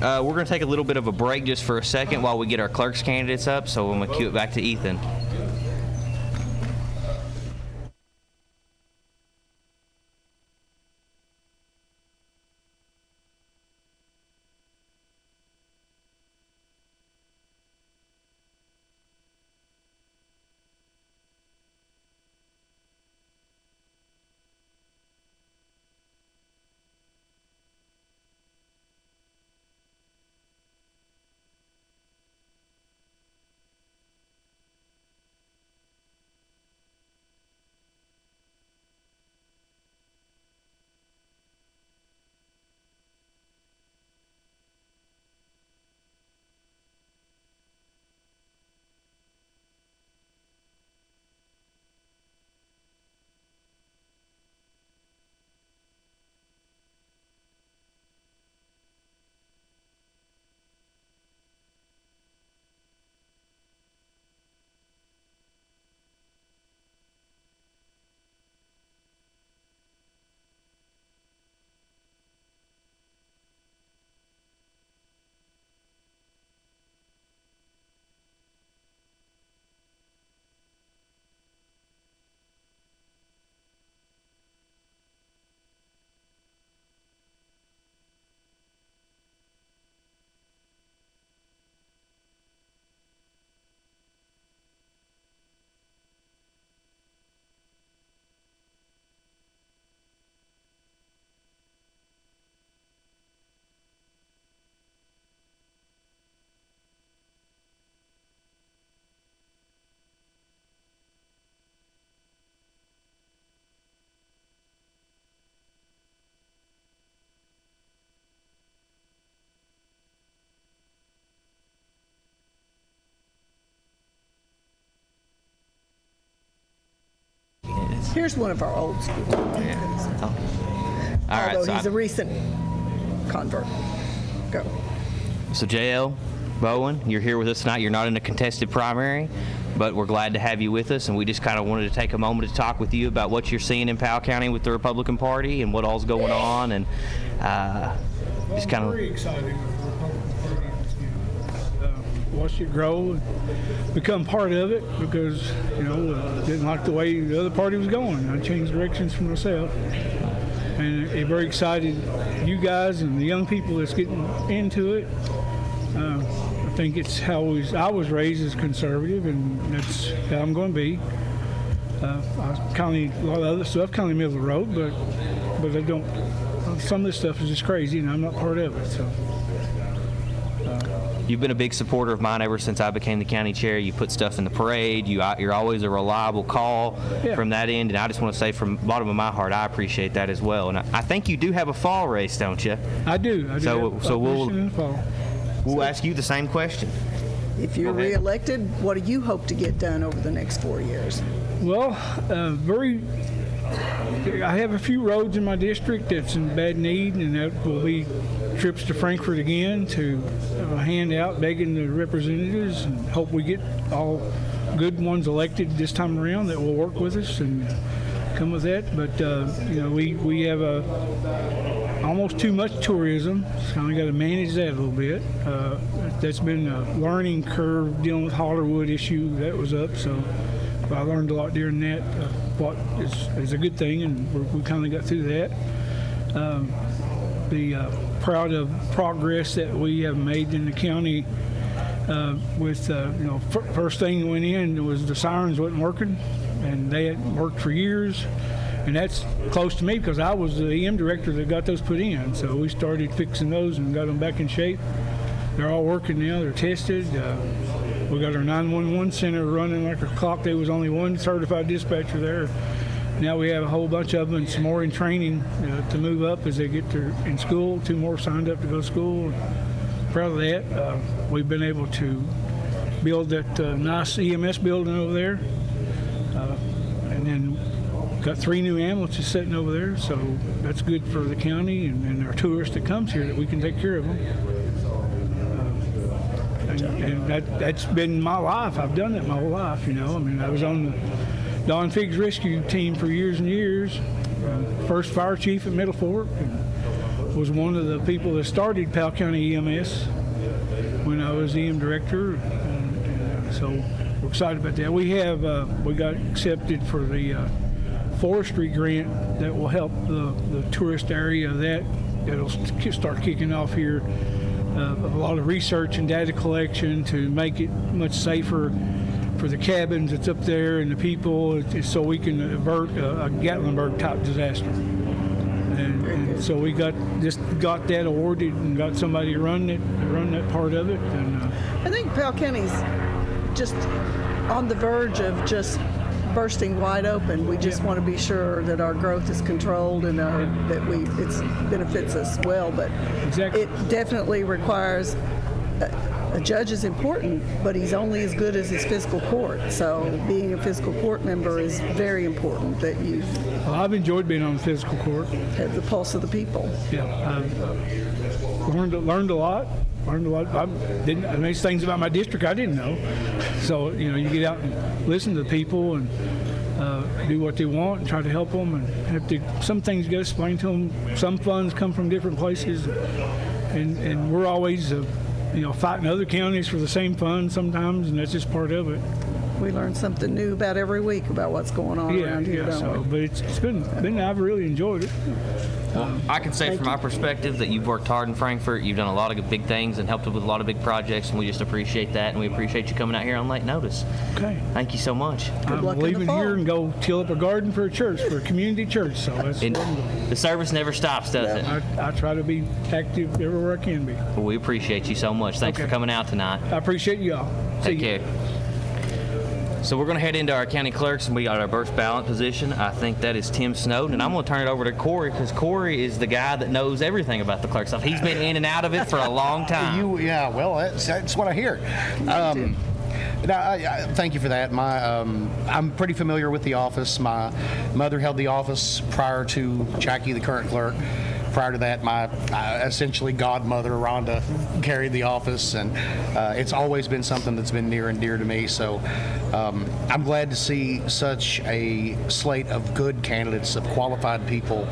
We're going to take a little bit of a break just for a second while we get our clerk's candidates up, so I'm going to cue it back to Ethan. Here's one of our old school candidates. All right, Although so he's a recent convert. Go. So JL Bowen, you're here with us tonight. You're not in a contested primary, but we're glad to have you with us, and we just kind of wanted to take a moment to talk with you about what you're seeing in Powell County with the Republican Party and what all's going on, and just kind of. Very exciting. Watched it grow and become part of it because, you know, didn't like the way the other party was going. I changed directions for myself. And it very excited you guys and the young people that's getting into it. I think it's how I was raised as conservative, and that's how I'm going to be. I kind of, a lot of other stuff kind of middle of the road, but I don't, some of this stuff is just crazy, and I'm not part of it. So. You've been a big supporter of mine ever since I became the county chair. You put stuff in the parade. You're always a reliable call from that end, and I just want to say from the bottom of my heart, I appreciate that as well. And I think you do have a fall race, don't you? I do. So we'll ask you the same question. If you're reelected, what do you hope to get done over the next 4 years? Well, I have a few roads in my district that's in bad need, and that will be trips to Frankfort again to hand out begging the representatives, and hope we get all good ones elected this time around that will work with us and come with that. But you know, we have almost too much tourism, so kind of got to manage that a little bit. That's been a learning curve dealing with Hollywood issue that was up, so I learned a lot during that. What is a good thing, and we kind of got through that. Proud of progress that we have made in the county with, you know, first thing that went in was the sirens wasn't working, and they hadn't worked for years. And that's close to me because I was the EM director that got those put in. So we started fixing those and got them back in shape. They're all working now. They're tested. We got our 911 center running like a clock. There was only one certified dispatcher there. Now we have a whole bunch of them and some more in training to move up as they get in school. 2 more signed up to go to school. Proud of that. We've been able to build that nice EMS building over there. And then got 3 new ambulances sitting over there. So that's good for the county and our tourists that comes here that we can take care of them. And that's been my life. I've done that my whole life, you know. I mean, I was on the Don Figg's rescue team for years and years. First fire chief at Middle Fork, and was one of the people that started Powell County EMS when I was EM director. And so we're excited about that. We got accepted for the forestry grant that will help the tourist area. That'll start kicking off here. A lot of research and data collection to make it much safer for the cabins that's up there and the people, so we can avert a Gatlinburg type disaster. And so we got that awarded and got somebody to run that part of it. And I think Powell County's just on the verge of just bursting wide open. We just want to be sure that our growth is controlled and it benefits us well. But Exactly. It definitely requires a judge is important, but he's only as good as his fiscal court. So being a fiscal court member is very important. That you I've enjoyed being on the fiscal court. have the pulse of the people. Yeah, I've learned a lot. There's things about my district I didn't know. So you get out and listen to the people and do what they want and try to help them. And some things you got to explain to them. Some funds come from different places, and we're always fighting other counties for the same funds sometimes, and that's just part of it. We learn something new about every week about what's going on around here, don't we? But it's been I've really enjoyed it. I can say from my perspective that you've worked hard in Frankfort. You've done a lot of big things and helped with a lot of big projects, and we just appreciate that, and we appreciate you coming out here on late notice. Okay. Thank you so much. Good luck I'm in the leaving fall. here and go till up a garden for a church, for a community church. So that's And what I'm doing. the service never stops, does it? I try to be active everywhere I can be. Well, we appreciate you so much. Thanks for Okay. coming out tonight. I appreciate you all. Take See ya. care. So we're going to head into our county clerks, and we got our first ballot position. I think that is Tim Snowden, and I'm going to turn it over to Corey because Corey is the guy that knows everything about the clerk stuff. He's been in and out of it for a long time. That's what I hear. Thank you for that. I'm pretty familiar with the office. My mother held the office prior to Jackie, the current clerk. Prior to that, my essentially godmother, Rhonda, carried the office, and it's always been something that's been near and dear to me. So I'm glad to see such a slate of good candidates, of qualified people,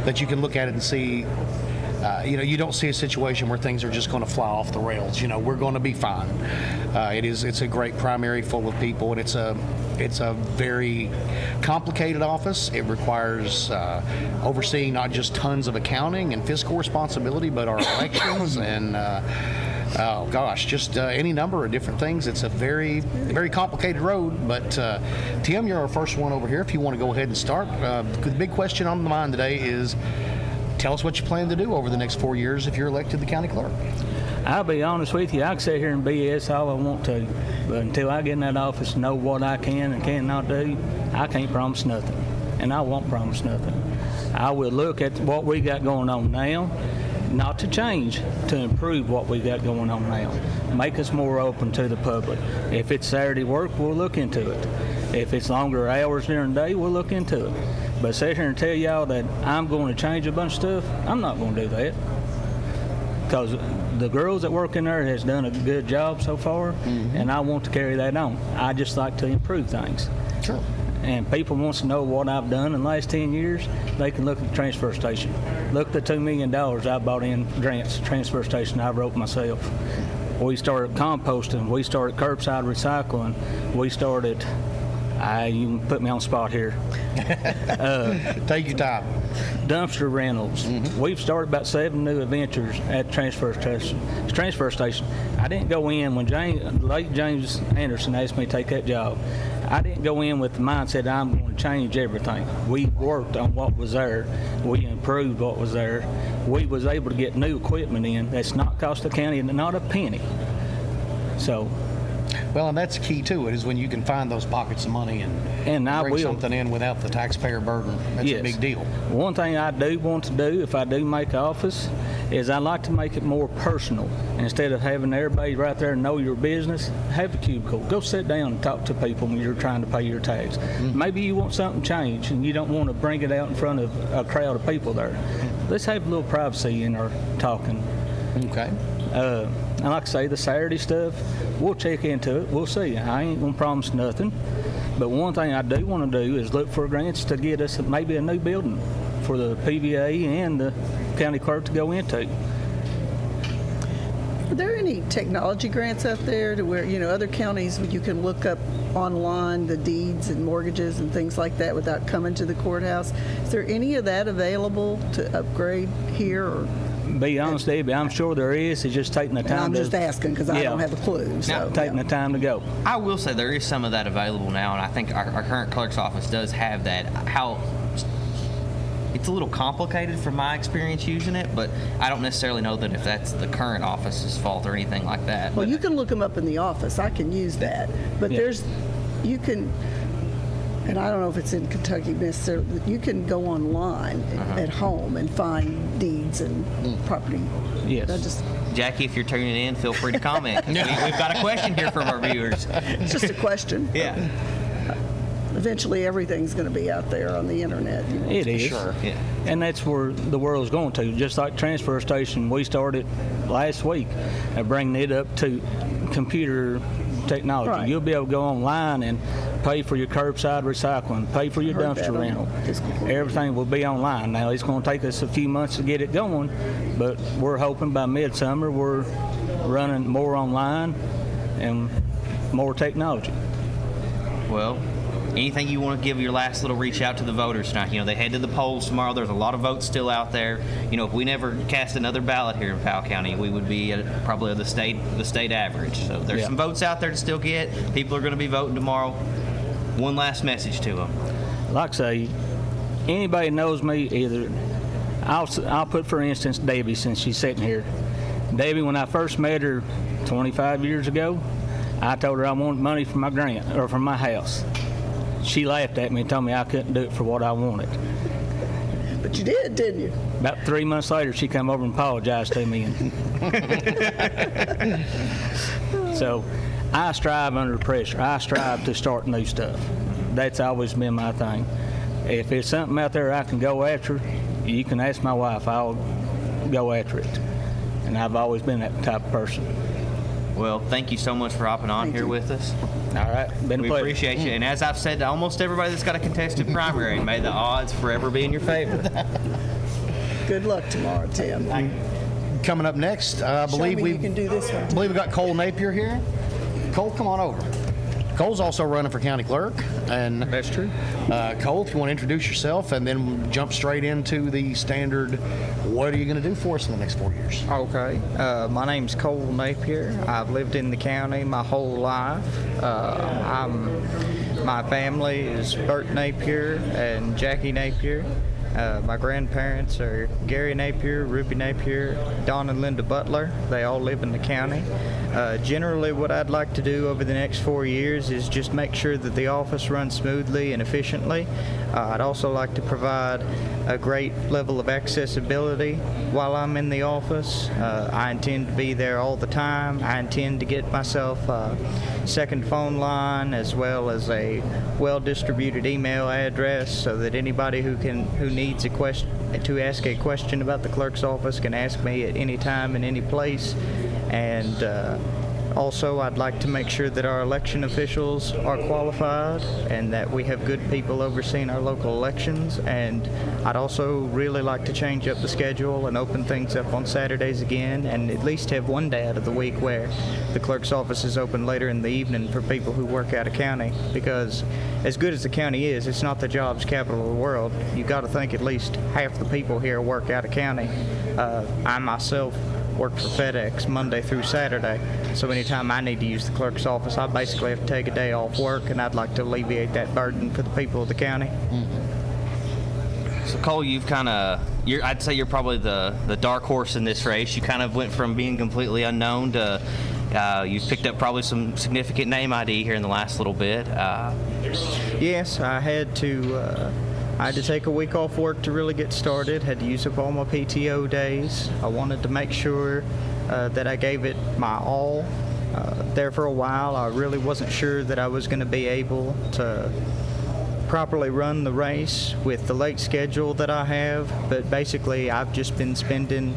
that you can look at it and see. You don't see a situation where things are just going to fly off the rails. We're going to be fine. It's a great primary full of people, and it's a very complicated office. It requires overseeing not just tons of accounting and fiscal responsibility, but our elections and just any number of different things. It's a very, very complicated road. But Tim, you're our first one over here. If you want to go ahead and start, the big question on the mind today is, tell us what you plan to do over the next 4 years if you're elected the county clerk. I'll be honest with you, I can sit here and BS all I want to, but until I get in that office and know what I can and cannot do, I can't promise nothing, and I won't promise nothing. I will look at what we got going on now, not to change, to improve what we got going on now, make us more open to the public. If it's Saturday work, we'll look into it. If it's longer hours during the day, we'll look into it. But sit here and tell y'all that I'm going to change a bunch of stuff, I'm not going to do that. Because the girls that work in there has done a good job so far, and I want to carry that on. I just like to improve things. Sure. And people wants to know what I've done in the last 10 years, they can look at the transfer station. Look at the $2 million I bought in grants, transfer station I wrote myself. We started composting, we started curbside recycling, we started, you can put me on the spot here. Take your time. dumpster rentals. We've started about 7 new adventures at the transfer station. I didn't go in when late James Anderson asked me to take that job. I didn't go in with the mindset I'm going to change everything. We worked on what was there. We improved what was there. We was able to get new equipment in that's not cost the county not a penny. So. Well, and that's key to it, is when you can find those pockets of money and bring something in without the taxpayer burden. That's a big deal. One thing I do want to do, if I do make office, is I like to make it more personal. Instead of having everybody right there know your business, have a cubicle. Go sit down and talk to people when you're trying to pay your tax. Maybe you want something changed and you don't want to bring it out in front of a crowd of people there. Let's have a little privacy in our talking. Okay. And like I say, the Saturday stuff, we'll check into it. We'll see. I ain't going to promise nothing. But one thing I do want to do is look for grants to get us maybe a new building for the PVA and the county clerk to go into. Are there any technology grants out there to where, other counties, you can look up online the deeds and mortgages and things like that without coming to the courthouse? Is there any of that available to upgrade here? Or be honest, Debbie, I'm sure there is. It's just taking the time. I'm just asking because I don't have a clue. So taking the time to go. I will say there is some of that available now, and I think our current clerk's office does have that. It's a little complicated from my experience using it, but I don't necessarily know that if that's the current office's fault or anything like that. Well, you can look them up in the office. I can use that. But you can, and I don't know if it's in Kentucky necessarily, you can go online at home and find deeds and property. Yes. Jackie, if you're tuning in, feel free to comment. We've got a question here from our viewers. It's just a question. Yeah. Eventually, everything's going to be out there on the internet. It is. Sure. Yeah. And that's where the world's going to. Just like transfer station, we started last week bringing it up to computer technology. Right. You'll be able to go online and pay for your curbside recycling, pay for your dumpster rental. Everything will be online. Now, it's going to take us a few months to get it going, but we're hoping by midsummer we're running more online and more technology. Well, anything you want to give your last little reach out to the voters tonight? They head to the polls tomorrow. There's a lot of votes still out there. If we never cast another ballot here in Powell County, we would be at probably the state average. So there's some votes out there to still get. People are going to be voting tomorrow. One last message to them. Like I say, anybody knows me, either I'll put, for instance, Debbie, since she's sitting here. Debbie, when I first met her 25 years ago, I told her I wanted money for my grant or for my house. She laughed at me and told me I couldn't do it for what I wanted. But you did, didn't you? About 3 months later, she come over and apologized to me. So I strive under pressure. I strive to start new stuff. That's always been my thing. If there's something out there I can go after, you can ask my wife. I'll go after it. And I've always been that type of person. Well, thank you so much for hopping on here with us. All right. Been a we pleasure. appreciate you. And as I've said to almost everybody that's got a contested primary, may the odds forever be in your favor. Good luck tomorrow, Tim. Coming up next, I believe you can do this one. I believe we got Cole Napier here. Cole, come on over. Cole's also running for county clerk, and that's true. Cole, if you want to introduce yourself, and then jump straight into the standard. What are you going to do for us in the next 4 years? Okay, my name's Cole Napier. I've lived in the county my whole life. My family is Bert Napier and Jackie Napier. My grandparents are Gary Napier, Ruby Napier, Don and Linda Butler. They all live in the county. Generally, what I'd like to do over the next 4 years is just make sure that the office runs smoothly and efficiently. I'd also like to provide a great level of accessibility while I'm in the office. I intend to be there all the time. I intend to get myself a second phone line as well as a well-distributed email address so that anybody who needs a question to ask a question about the clerk's office can ask me at any time in any place. And also, I'd like to make sure that our election officials are qualified and that we have good people overseeing our local elections. And I'd also really like to change up the schedule and open things up on Saturdays again, and at least have one day out of the week where the clerk's office is open later in the evening for people who work out of county. Because as good as the county is, it's not the jobs capital of the world. You got to think at least half the people here work out of county. I myself work for FedEx Monday through Saturday, so anytime I need to use the clerk's office, I basically have to take a day off work, and I'd like to alleviate that burden for the people of the county. So Cole, you've kind of, I'd say you're probably the dark horse in this race. You kind of went from being completely unknown to you've picked up probably some significant name ID here in the last little bit. Yes, I had to take a week off work to really get started, had to use up all my PTO days. I wanted to make sure that I gave it my all. There for a while, I really wasn't sure that I was going to be able to properly run the race with the late schedule that I have, but basically I've just been spending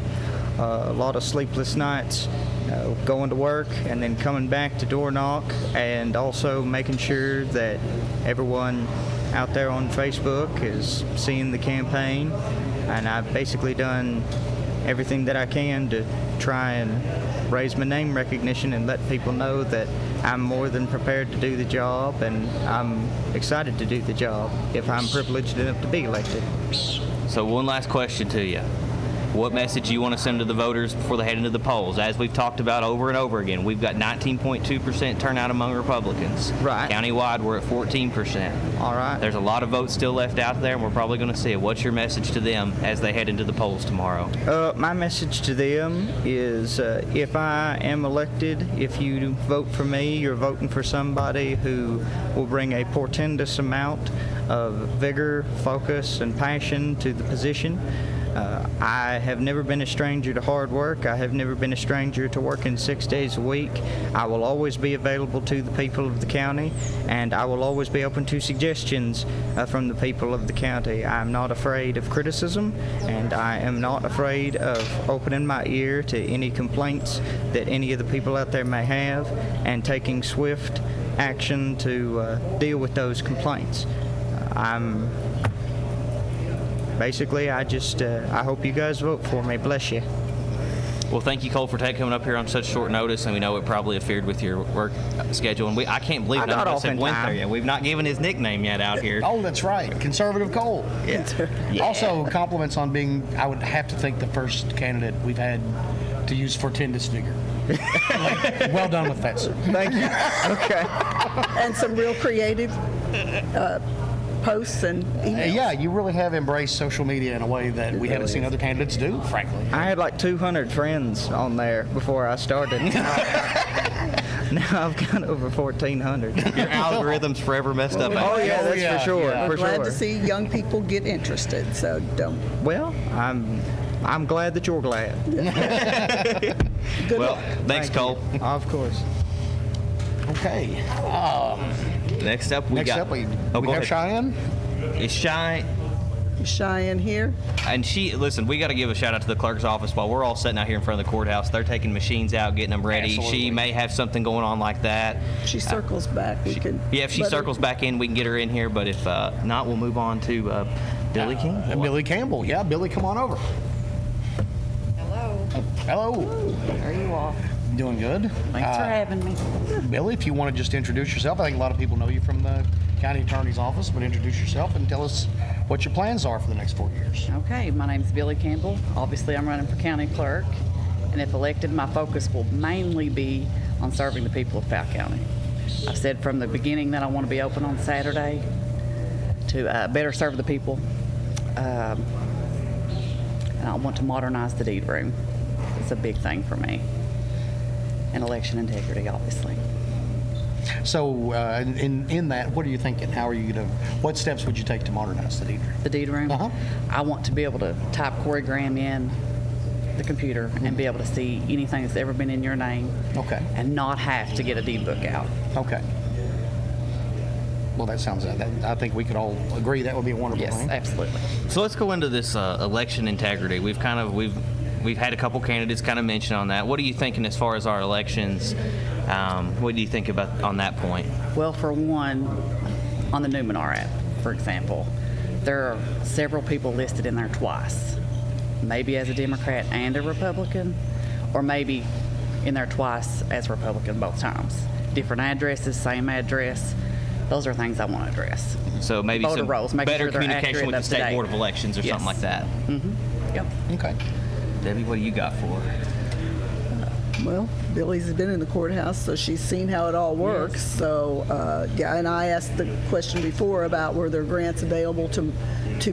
a lot of sleepless nights going to work and then coming back to door knock, and also making sure that everyone out there on Facebook is seeing the campaign. And I've basically done everything that I can to try and raise my name recognition and let people know that I'm more than prepared to do the job, and I'm excited to do the job if I'm privileged enough to be elected. So one last question to you. What message do you want to send to the voters before they head into the polls? As we've talked about over and over again, we've got 19.2% turnout among Republicans. Right. Countywide, we're at 14%. All right. There's a lot of votes still left out there, and we're probably going to see it. What's your message to them as they head into the polls tomorrow? My message to them is if I am elected, if you vote for me, you're voting for somebody who will bring a portentous amount of vigor, focus, and passion to the position. I have never been a stranger to hard work. I have never been a stranger to working 6 days a week. I will always be available to the people of the county, and I will always be open to suggestions from the people of the county. I'm not afraid of criticism, and I am not afraid of opening my ear to any complaints that any of the people out there may have, and taking swift action to deal with those complaints. Basically, I hope you guys vote for me. Bless you. Well, thank you, Cole, for coming up here on such short notice, and we know it probably interfered with your work schedule. And I can't believe none of us have went there yet. We've not given his nickname yet out here. Oh, that's right. Conservative Cole. Yeah. Also, compliments on being, I would have to think, the first candidate we've had to use fortendous vigor. Well done with that, sir. Thank you. Okay. And some real creative posts and emails. Yeah, you really have embraced social media in a way that we haven't seen other candidates do, frankly. I had like 200 friends on there before I started. Now I've got over 1,400. Your algorithm's forever messed up. Oh yeah, that's for sure. Yeah. I'm glad to see young people get interested, so don't. Well, I'm glad that you're glad. Good Well, luck. thanks, Cole. Of course. Okay. Next up, we Next got. up, we go have ahead. Cheyenne. Is Cheyenne here. And listen, we got to give a shout out to the clerk's office while we're all sitting out here in front of the courthouse. They're taking machines out, getting them ready. Absolutely. She may have something going on like that. She circles back. If she circles back in, we can get her in here. But if not, we'll move on to Billy King. Billy Campbell. Yeah, Billy, come on over. Hello. Hello. How are you all? Doing good. Thanks for having me. Billy, if you want to just introduce yourself. I think a lot of people know you from the county attorney's office, but introduce yourself and tell us what your plans are for the next 4 years. Okay, my name's Billy Campbell. Obviously, I'm running for county clerk, and if elected, my focus will mainly be on serving the people of Powell County. I've said from the beginning that I want to be open on Saturday to better serve the people, and I want to modernize the deed room. It's a big thing for me. And election integrity, obviously. So, in that, what are you thinking? How are you going to? What steps would you take to modernize the deed room? The deed room. I want to be able to type Corey Graham in the computer and be able to see anything that's ever been in your name. Okay. And not have to get a deed book out. Okay. Well, that sounds. I think we could all agree that would be a wonderful thing. Yes, absolutely. So let's go into this election integrity. We've had a couple candidates kind of mention on that. What are you thinking as far as our elections? What do you think about on that point? Well, for one, on the Numenor app, for example, there are several people listed in there twice, maybe as a Democrat and a Republican, or maybe in there twice as Republican both times. Different addresses, same address. Those are things I want to address. So maybe Voter some rolls, making better sure they're communication accurate with and the State up-to-date. Board of Elections or Yes. something like that. Yep. Okay. Debbie, what do you got for her? Well, Billy's been in the courthouse, so she's seen how it all works. So, yeah, and I asked the question before about were there grants available to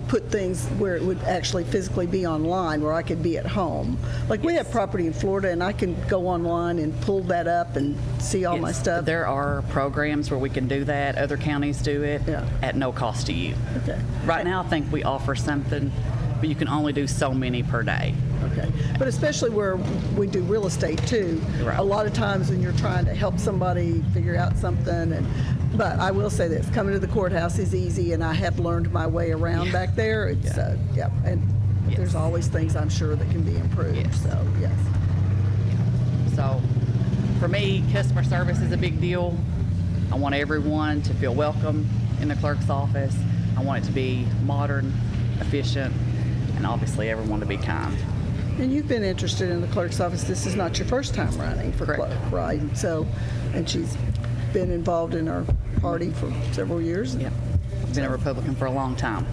put things where it would actually physically be online, where I could be at home. Like we have property in Florida, and I can go online and pull that up and see all my Yes, stuff. There are programs where we can do that. Other counties do it at no cost to you. Okay. Right now, I think we offer something, but you can only do so many per day. Okay. But especially where we do real estate too, a lot of times when you're trying to help somebody figure out something, but I will say this, coming to the courthouse is easy, and I have learned my way around back there. It's, and there's always things I'm sure that can be improved, so yes. So for me, customer service is a big deal. I want everyone to feel welcome in the clerk's office. I want it to be modern, efficient, and obviously everyone to be kind. And you've been interested in the clerk's office. This is not your first time running for clerk, right? So, and she's been involved in our party for several years. Yep. I've been a Republican for a long time.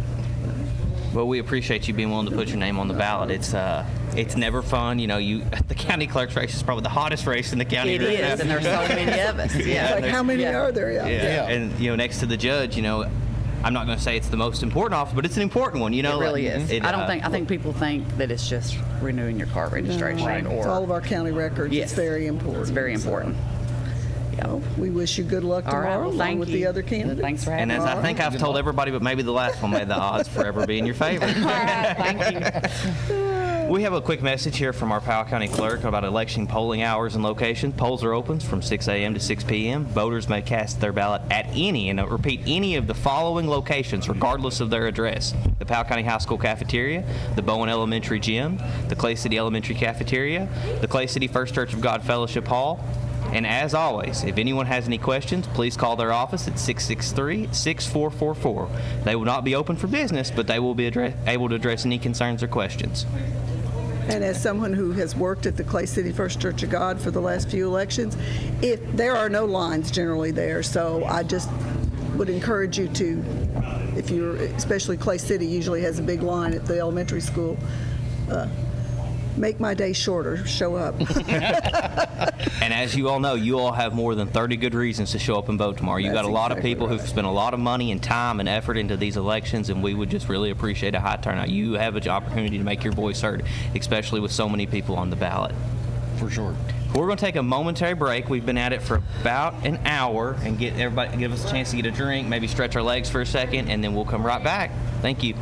Well, we appreciate you being willing to put your name on the ballot. It's never fun. You know, the county clerk's race is probably the hottest race in the county. It is, and there's so many of us. Yeah. Like how many are there? Yeah. And, next to the judge, I'm not going to say it's the most important office, but it's an important one, It really is. I think people think that it's just renewing your car registration. It's all of our county records. Yes. It's very important. It's very important. Well, we wish you good luck All right, tomorrow well, along thank with you. the other candidates. Thanks for having And me. as I think I've told everybody, but maybe the last one, may the odds forever be in your favor. All right, thank you. We have a quick message here from our Powell County Clerk about election polling hours and location. Polls are open from 6 a.m. to 6 p.m. Voters may cast their ballot at any, and repeat, any of the following locations, regardless of their address: the Powell County High School cafeteria, the Bowen Elementary gym, the Clay City Elementary cafeteria, the Clay City First Church of God Fellowship Hall. And as always, if anyone has any questions, please call their office at 663-6444. They will not be open for business, but they will be able to address any concerns or questions. And as someone who has worked at the Clay City First Church of God for the last few elections, there are no lines generally there, so I just would encourage you to, if you're, especially Clay City usually has a big line at the elementary school, make my day shorter, show up. And as you all know, you all have more than 30 good reasons to show up and vote tomorrow. You've got a lot of people who've spent a lot of money and time and effort into these elections, and we would just really appreciate a high turnout. You have an opportunity to make your voice heard, especially with so many people on the ballot. For sure. We're going to take a momentary break. We've been at it for about an hour, and give us a chance to get a drink, maybe stretch our legs for a second, and then we'll come right back. Thank you.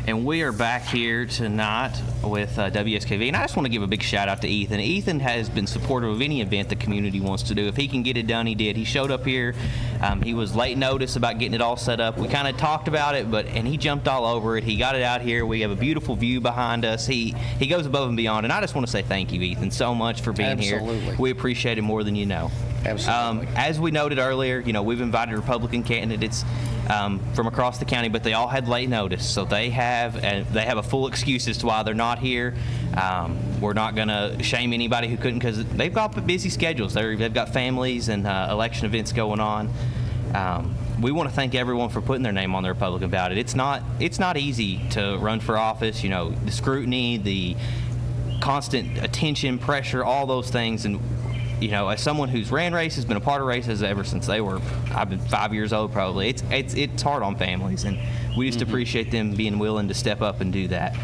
And we are back here tonight with WSKV. And I just want to give a big shout out to Ethan. Ethan has been supportive of any event the community wants to do. If he can get it done, he did. He showed up here. He was late notice about getting it all set up. We kind of talked about it, and he jumped all over it. He got it out here. We have a beautiful view behind us. He goes above and beyond. And I just want to say thank you, Ethan, so much for being here. We appreciate it more than you know. Absolutely. As we noted earlier, we've invited Republican candidates from across the county, but they all had late notice, so they have a full excuse as to why they're not here. We're not going to shame anybody who couldn't, because they've got busy schedules. They've got families and election events going on. We want to thank everyone for putting their name on the Republican ballot. It's not easy to run for office. The scrutiny, the constant attention, pressure, all those things. And as someone who's ran races, been a part of races ever since I've been 5 years old probably, it's hard on families, and we just appreciate them being willing to step up and do that.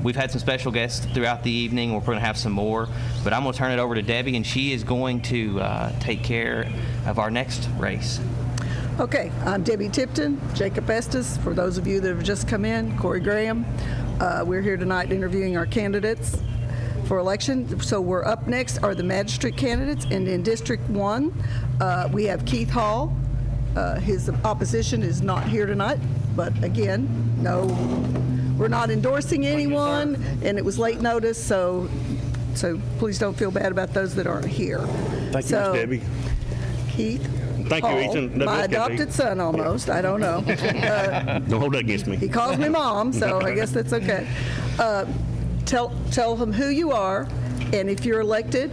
We've had some special guests throughout the evening. We're going to have some more, but I'm going to turn it over to Debbie, and she is going to take care of our next race. Okay, I'm Debbie Tipton, Jacob Estes, for those of you that have just come in, Corey Graham. We're here tonight interviewing our candidates for election. So we're up next are the magistrate candidates, and in District 1, we have Keith Hall. His opposition is not here tonight, but again, no, we're not endorsing anyone, and it was late notice, so please don't feel bad about those that aren't here. Thank you, Ms. Debbie. Keith Thank Hall, you, Ethan. my adopted son almost, I don't know. Don't hold that against me. He calls me mom, so I guess that's okay. Tell him who you are, and if you're elected,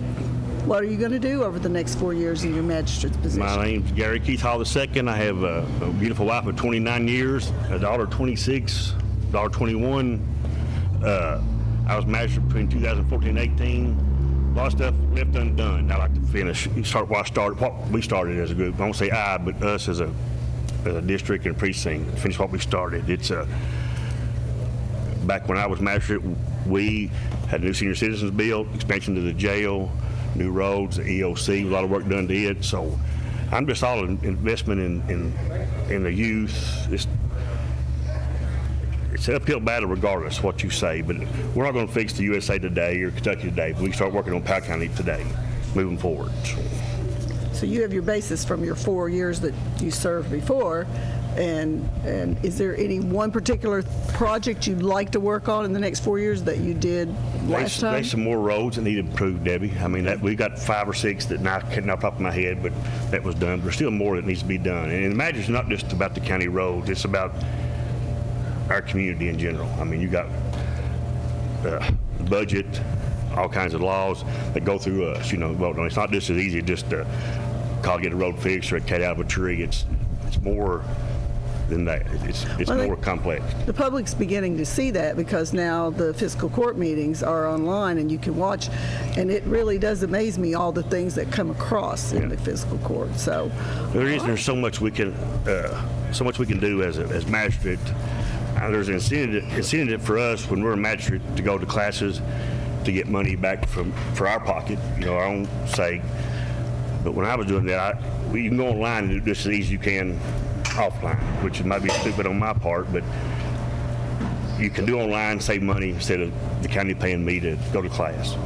what are you going to do over the next 4 years in your magistrate's position? My name's Gary Keith Hall II. I have a beautiful wife of 29 years, a daughter 26, daughter 21. I was magistrate between 2014 and 18. A lot of stuff left undone. I like to finish, what we started as a group. I won't say I, but us as a district and precinct, finish what we started. It's back when I was magistrate, we had a new senior citizens bill, expansion to the jail, new roads, the EOC, a lot of work done to it. So I'm just all investment in the youth. It's an uphill battle regardless of what you say, but we're not going to fix the USA Today or Kentucky Today, but we start working on Powell County today, moving forward. So you have your basis from your 4 years that you served before, and is there any one particular project you'd like to work on in the next 4 years that you did last time? There's some more roads that need improved, Debbie. I mean, we got 5 or 6 that now can't off the top of my head, but that was done. There's still more that needs to be done. And imagine it's not just about the county roads, it's about our community in general. I mean, you got budget, all kinds of laws that go through us. Well, it's not just as easy just to call get a road fixed or a cat out of a tree. It's more than that. It's more complex. The public's beginning to see that because now the fiscal court meetings are online and you can watch, and it really does amaze me all the things that come across in the fiscal court. So there's so much we can do as magistrate. There's an incentive for us when we're a magistrate to go to classes to get money back for our pocket, our own sake. But when I was doing that, you can go online and do just as easy as you can offline, which might be stupid on my part, but you can do online, save money instead of the county paying me to go to class.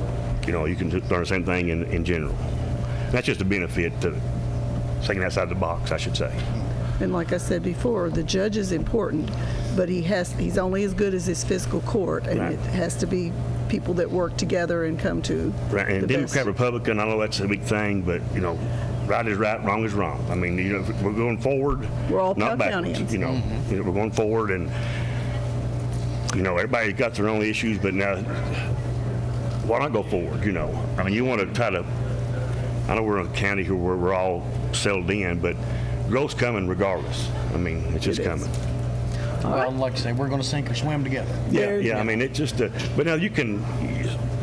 You can learn the same thing in general. And that's just a benefit to thinking outside the box, I should say. And like I said before, the judge is important, but he's only as good as his fiscal court, and it has to be people that work together and come to right. And the Democrat, best. Republican, I know that's a big thing, but right is right, wrong is wrong. I mean, we're going forward, we're all not backwards. We're going forward, and everybody's got their own issues, but now why not go forward? I mean, you want to try to. I know we're in a county where we're all settled in, but growth's coming regardless. I mean, it's just coming. Well, like I say, we're going to sink or swim together. Yeah. I mean, it's just. But now you can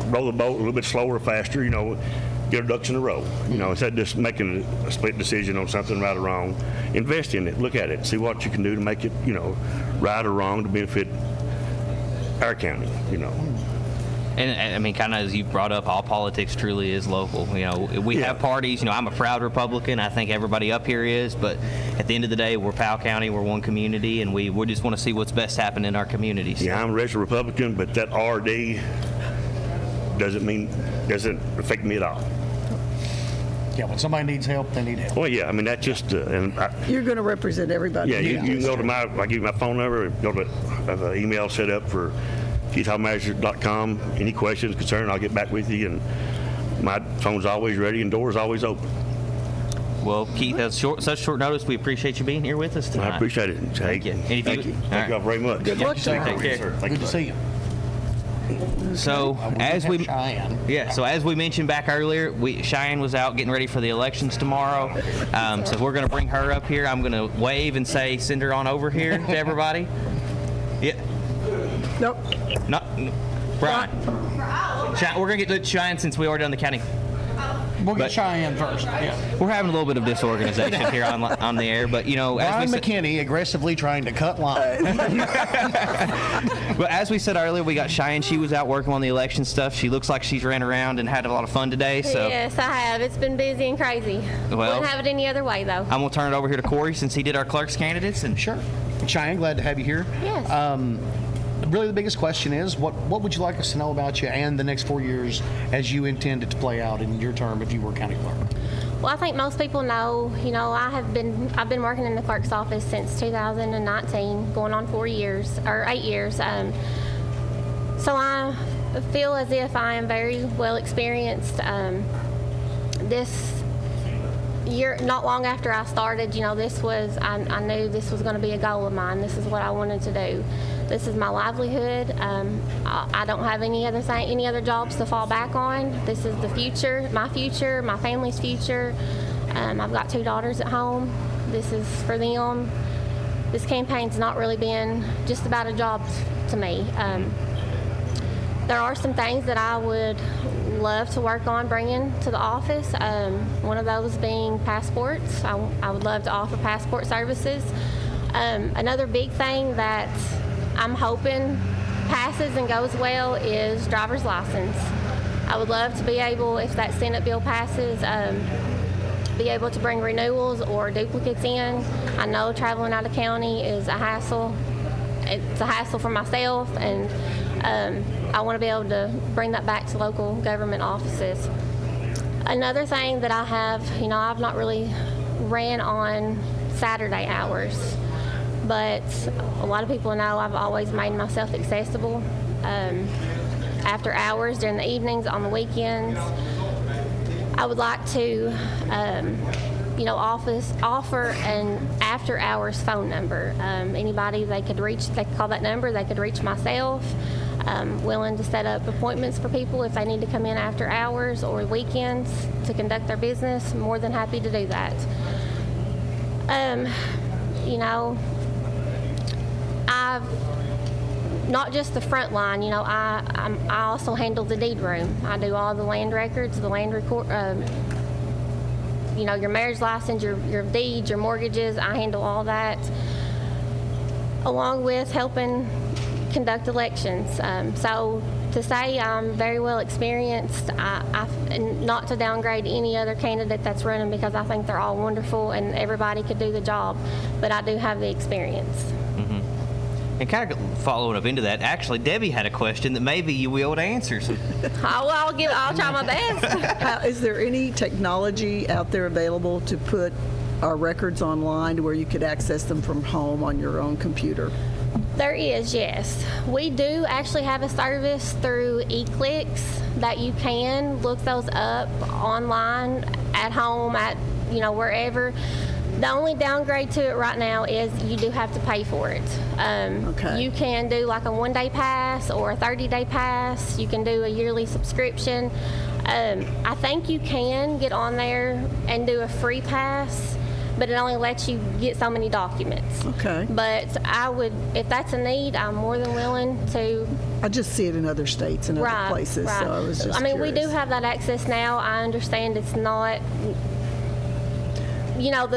roll the boat a little bit slower or faster. Get our ducks in a row. Instead of just making a split decision on something right or wrong, invest in it. Look at it. See what you can do to make it, right or wrong to benefit our county. And I mean, kind of as you brought up, all politics truly is local. You know, we have parties. You know, I'm a proud Republican. I think everybody up here is. But at the end of the day, we're Powell County. We're one community, and we just want to see what's best happen in our communities. Yeah, I'm a registered Republican, but that RD doesn't affect me at all. Yeah, when somebody needs help, they need help. Well, yeah, I mean, that's just, You're going to represent everybody. yeah, you can go to I'll give you my phone number, go to, I have an email set up for keithhallmanager.com. Any questions, concerns, I'll get back with you, and my phone's always ready and door's always open. Well, Keith, at such short notice, we appreciate you being here with us tonight. I appreciate it. Thank you. Thank you. Thank you all very much. Good luck. Take care. Good to see you. So as we Cheyenne. So as we mentioned back earlier, Cheyenne was out getting ready for the elections tomorrow. So we're going to bring her up here. I'm going to wave and say, send her on over here to everybody. Yeah. Nope. Not Brian. We're going to get to Cheyenne since we already done the county. We'll get Cheyenne first. Yeah. We're having a little bit of disorganization here on the air, but you know, Brian McKinney aggressively trying to cut lines. But as we said earlier, we got Cheyenne. She was out working on the election stuff. She looks like she's ran around and had a lot of fun today. So yes, I have. It's been busy and crazy. Well, wouldn't have it any other way though. I'm gonna turn it over here to Corey since he did our clerk's candidates. And sure, Cheyenne, glad to have you here. Yes. Really, the biggest question is, what would you like us to know about you and the next 4 years as you intend it to play out in your term if you were county clerk? Well, I think most people know, you know, I've been working in the clerk's office since 2019, going on 8 years. So I feel as if I am very well experienced. This year, not long after I started, you know, I knew this was going to be a goal of mine. This is what I wanted to do. This is my livelihood. I don't have any other jobs to fall back on. This is the future, my family's future. I've got 2 daughters at home. This is for them. This campaign's not really been just about a job to me. There are some things that I would love to work on bringing to the office. One of those being passports. I would love to offer passport services. Another big thing that I'm hoping passes and goes well is driver's license. I would love to be able, if that Senate bill passes, be able to bring renewals or duplicates in. I know traveling out of county is a hassle. It's a hassle for myself, and I want to be able to bring that back to local government offices. Another thing that I have, you know, I've not really ran on Saturday hours, but a lot of people know I've always made myself accessible after hours, during the evenings, on the weekends. I would like to, you know, offer an after-hours phone number. Anybody they could call that number. They could reach myself. Willing to set up appointments for people if they need to come in after hours or weekends to conduct their business. More than happy to do that. You know, I've not just the front line. You know, I also handle the deed room. I do all the land records, the land record. You know, your marriage license, your deeds, your mortgages. I handle all that, along with helping conduct elections. So to say I'm very well experienced, and not to downgrade any other candidate that's running, because I think they're all wonderful and everybody could do the job, but I do have the experience. Mm-hmm. And kind of following up into that, actually, Debbie had a question that maybe you will be able to answer. So. I'll try my best. Is there any technology out there available to put our records online to where you could access them from home on your own computer? There is, yes. We do actually have a service through eClicks that you can look those up online, at home, at, you know, wherever. The only downgrade to it right now is you do have to pay for it. Okay. You can do like a 1-day pass or a 30-day pass. You can do a yearly subscription. I think you can get on there and do a free pass, but it only lets you get so many documents. Okay. But I would, if that's a need, I'm more than willing to. I just see it in other states and other places, so I was just I mean, curious. we do have that access now. I understand it's not. you know,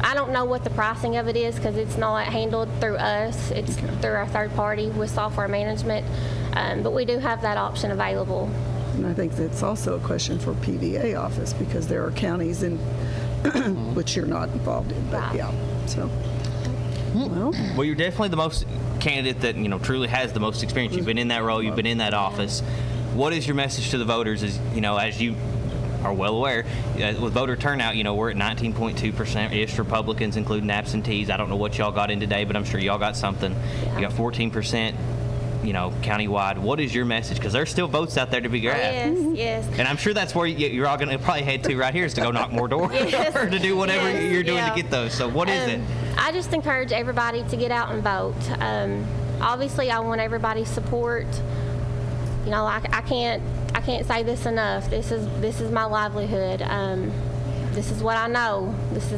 I don't know what the pricing of it is because it's not handled through us. It's through our third party with software management. But we do have that option available. And I think that's also a question for PVA office because there are counties in which you're not involved in. But Right. yeah, so. Well, you're definitely the most candidate that, you know, truly has the most experience. You've been in that role. You've been in that office. What is your message to the voters? Is, you know, as you are well aware, with voter turnout, you know, we're at 19.2% Republicans, including absentees. I don't know what y'all got in today, but I'm sure y'all got something. Yeah. You got 14%, you know, countywide. What is your message? Because there's still votes out there to be grabbed. Yes. And I'm sure that's where you're all going to probably head to right here is to go knock more doors Yes. or to do whatever Yes. you're doing Yeah. to get those. So what is it? I just encourage everybody to get out and vote. Obviously, I want everybody's support. You know, I can't say this enough. This is my livelihood. This is what I know. This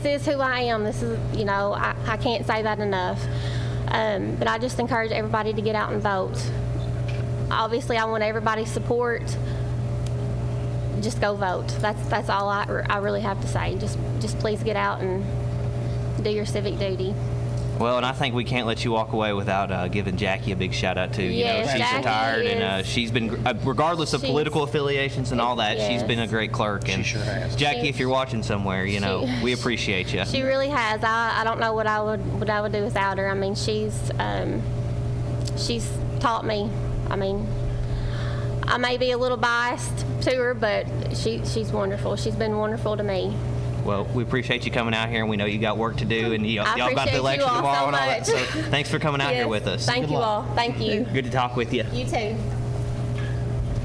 is who I am. This is, you know, I can't say that enough. But I just encourage everybody to get out and vote. Obviously, I want everybody's support. Just go vote. That's all I really have to say. Just please get out and do your civic duty. Well, and I think we can't let you walk away without giving Jackie a big shout out too. You Yes, know, she's Jackie retired and she's been, regardless of political affiliations and all that, she's been a great clerk. And She sure has. Jackie, if you're watching somewhere, you know, we appreciate you. She really has. I don't know what I would do without her. I mean, she's taught me. I mean, I may be a little biased to her, but she's wonderful. She's been wonderful to me. Well, we appreciate you coming out here, and we know you got work to do, and y'all got the election tomorrow and all that. So thanks for coming out here with us. Thank you all. Thank you. Good to talk with you. You too.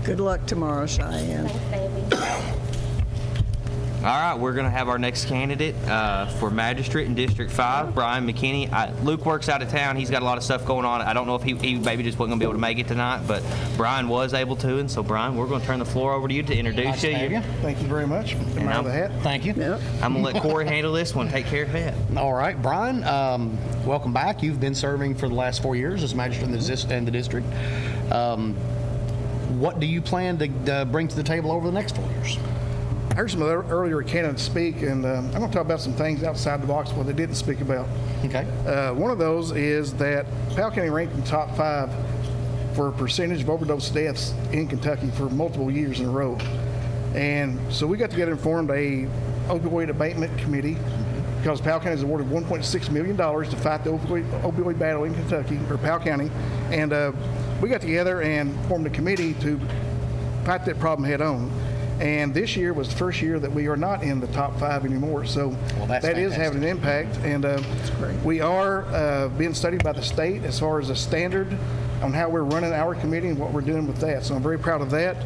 good luck tomorrow, Cheyenne. Thanks, baby. All right, we're going to have our next candidate for magistrate in District 5, Brian McKinney. Luke works out of town. He's got a lot of stuff going on. I don't know if he maybe just wasn't going to be able to make it tonight, but Brian was able to. And so, Brian, we're going to turn the floor over to you to introduce Nice to have you. Thank you very much. And Thank you. I'm going to let Corey handle this one. Take care of that. All right, Brian, welcome back. You've been serving for the last 4 years as magistrate in the district. What do you plan to bring to the table over the next 4 years? I heard some earlier candidates speak, and I'm going to talk about some things outside the box what they didn't speak about. Okay. One of those is that Powell County ranked in the top 5 for a percentage of overdose deaths in Kentucky for multiple years in a row. And so we got together and formed a opioid abatement committee because Powell County has awarded $1.6 million to fight the opioid battle in Kentucky, or Powell County. And we got together and formed a committee to fight that problem head on. And this year was the first year that we are not in the top 5 anymore. So that is having an impact. And we are being studied by the state as far as a standard on how we're running our committee and what we're doing with that. So I'm very proud of that.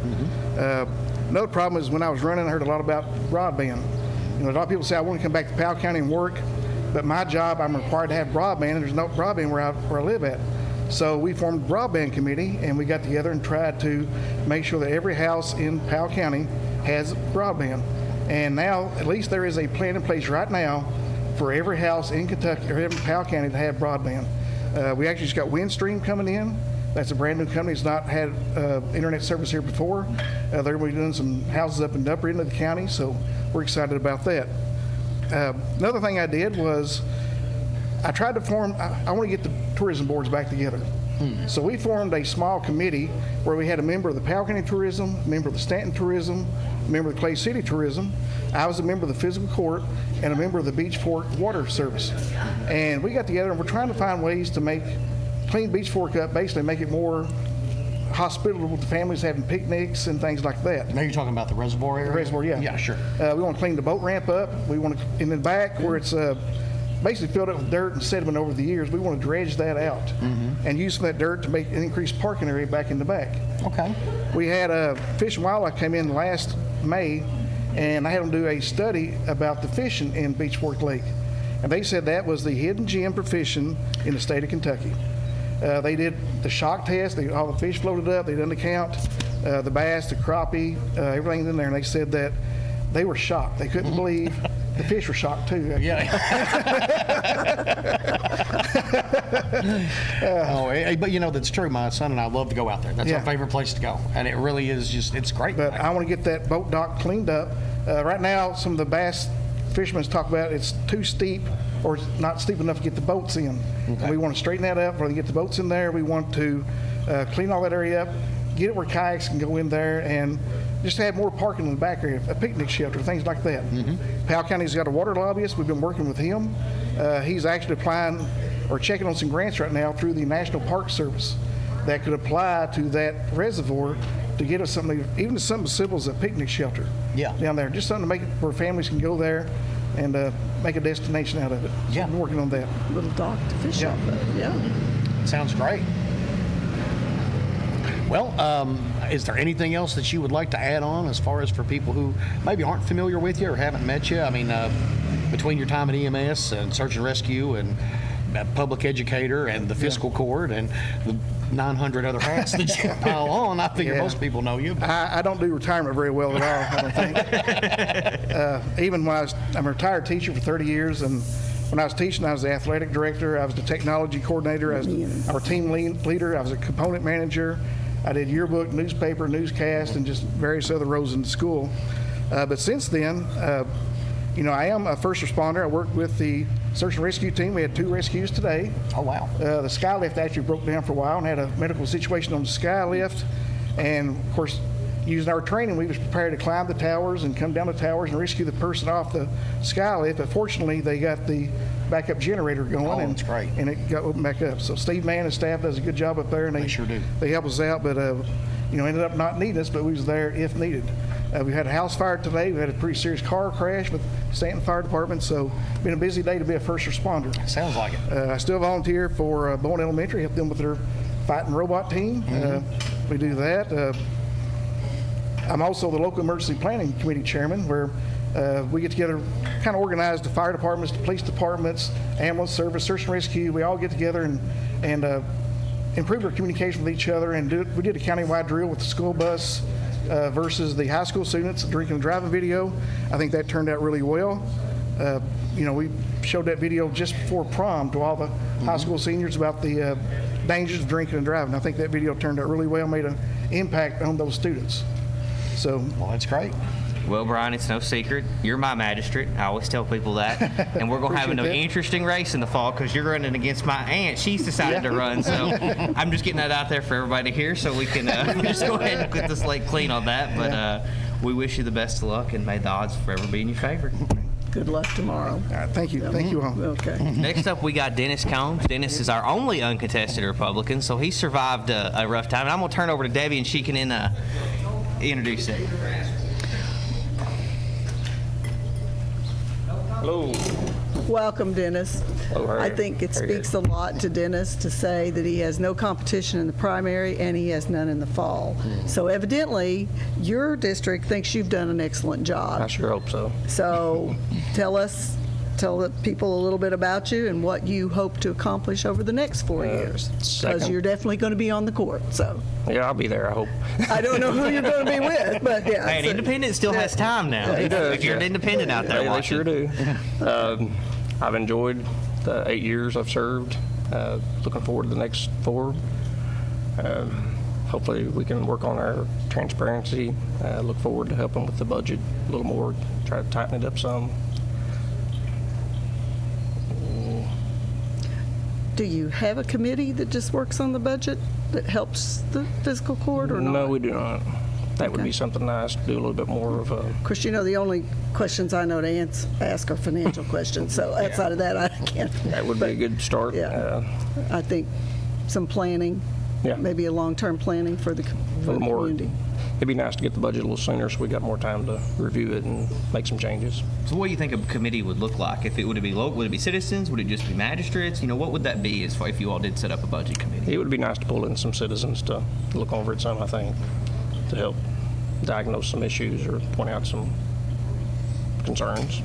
Another problem is when I was running, I heard a lot about broadband. You know, a lot of people say, I want to come back to Powell County and work, but my job, I'm required to have broadband, and there's no broadband where I live at. So we formed a broadband committee, and we got together and tried to make sure that every house in Powell County has broadband. And now, at least there is a plan in place right now for every house in Kentucky or in Powell County to have broadband. We actually just got Windstream coming in. That's a brand new company. It's not had internet service here before. They're going to be doing some houses up in the upper end of the county, so we're excited about that. Another thing I did was I tried to form, I want to get the tourism boards back together. So we formed a small committee where we had a member of the Powell County Tourism, a member of the Stanton Tourism, a member of the Clay City Tourism. I was a member of the Physical Court and a member of the Beach Fork Water Service. And we got together and we're trying to find ways to clean Beach Fork up, basically make it more hospitable to families having picnics and things like that. Now you're talking about the reservoir area? The reservoir, yeah. Yeah, sure. We want to clean the boat ramp up. We want to, in the back where it's basically filled up with dirt and sediment over the years, we want to dredge that out and use some of that dirt to make an increased parking area back in the back. Okay. We had Fish and Wildlife came in last May, and I had them do a study about the fishing in Beach Fork Lake. And they said that was the hidden gem for fishing in the state of Kentucky. They did the shock test. All the fish floated up. They done the count, the bass, the crappie, everything's in there. And they said that they were shocked. They couldn't believe the fish were shocked too. Yeah. But you know, that's true. My son and I love to go out there. That's our favorite place to go. And it really is just, it's great. But I want to get that boat dock cleaned up. Right now, some of the bass fishermen talk about it's too steep or it's not steep enough to get the boats in. And we want to straighten that up, where they get the boats in there. We want to clean all that area up, get it where kayaks can go in there, and just have more parking in the back area, a picnic shelter, things like that. Powell County's got a water lobbyist. We've been working with him. He's actually applying or checking on some grants right now through the National Park Service that could apply to that reservoir to get us something, even something as simple as a picnic shelter down there. Just something to make it where families can go there and make a destination out of it. So we're working on that. Little dock to fish off of, Sounds great. Well, is there anything else that you would like to add on as far as for people who maybe aren't familiar with you or haven't met you? I mean, between your time at EMS and search and rescue and public educator and the fiscal court and the 900 other hats that you pile on, I figure most people know you. I don't do retirement very well at all, I don't think. Even when I'm a retired teacher for 30 years, and when I was teaching, I was the athletic director, I was the technology coordinator, I was our team leader, I was a component manager, I did yearbook, newspaper, newscast, and just various other roles in the school. But since then, I am a first responder. I worked with the search and rescue team. We had 2 rescues today. Oh, wow. The sky lift actually broke down for a while and had a medical situation on the sky lift. And, of course, using our training, we was prepared to climb the towers and come down the towers and rescue the person off the sky lift. But fortunately, they got the backup generator going. Oh, that's great. And it got opened back up. So Steve Mann and staff does a good job up there. And they sure do. They help us out, but ended up not needing us, but we was there if needed. We had a house fire today. We had a pretty serious car crash with Stanton Fire Department, so been a busy day to be a first responder. Sounds like it. I still volunteer for Bowen Elementary, help them with their fighting robot team. We do that. I'm also the local emergency planning committee chairman, where we get together, kind of organize the fire departments, the police departments, ambulance service, search and rescue. We all get together and improve our communication with each other. And we did a countywide drill with the school bus versus the high school students drinking and driving video. I think that turned out really well. We showed that video just before prom to all the high school seniors about the dangers of drinking and driving. I think that video turned out really well, made an impact on those students. So, well, that's great. Well, Brian, it's no secret. You're my magistrate. I always tell people that. And we're going to have an interesting race in the fall because you're running against my aunt. She's decided to run. So I'm just getting that out there for everybody to hear so we can just go ahead and put the slate clean on that. But we wish you the best of luck and may the odds forever be in your favor. Good luck tomorrow. All right, thank you. Thank you all. Okay. Next up, we got Dennis Combs. Dennis is our only uncontested Republican, so he survived a rough time. And I'm going to turn over to Debbie, and she can introduce it. Hello. Welcome, Dennis. Hello, I think it speaks a lot to Dennis to say that he has no competition in the primary and he has none in the fall. So evidently, your district thinks you've done an excellent job. I sure hope so. So tell the people a little bit about you and what you hope to accomplish over the next 4 years. Because you're definitely going to be on the court. So yeah, I'll be there, I hope. I don't know who you're going to be with, but yeah. Hey, an independent still has time now. It does, if you're an independent out there watching. They sure do. I've enjoyed the 8 years I've served. Looking forward to the next 4. Hopefully we can work on our transparency. Look forward to helping with the budget a little more, try to tighten it up some. Do you have a committee that just works on the budget that helps the fiscal court or not? No, we do not. That would be something nice to do a little bit more of a... Of course, the only questions I know to ask are financial questions, so outside of that, I can't. That would be a good start. Yeah. I think some planning, maybe a long-term planning for the community. It'd be nice to get the budget a little sooner so we got more time to review it and make some changes. So what do you think a committee would look like? Would it be local? Would it be citizens? Would it just be magistrates? What would that be if you all did set up a budget committee? It would be nice to pull in some citizens to look over it some, I think, to help diagnose some issues or point out some concerns.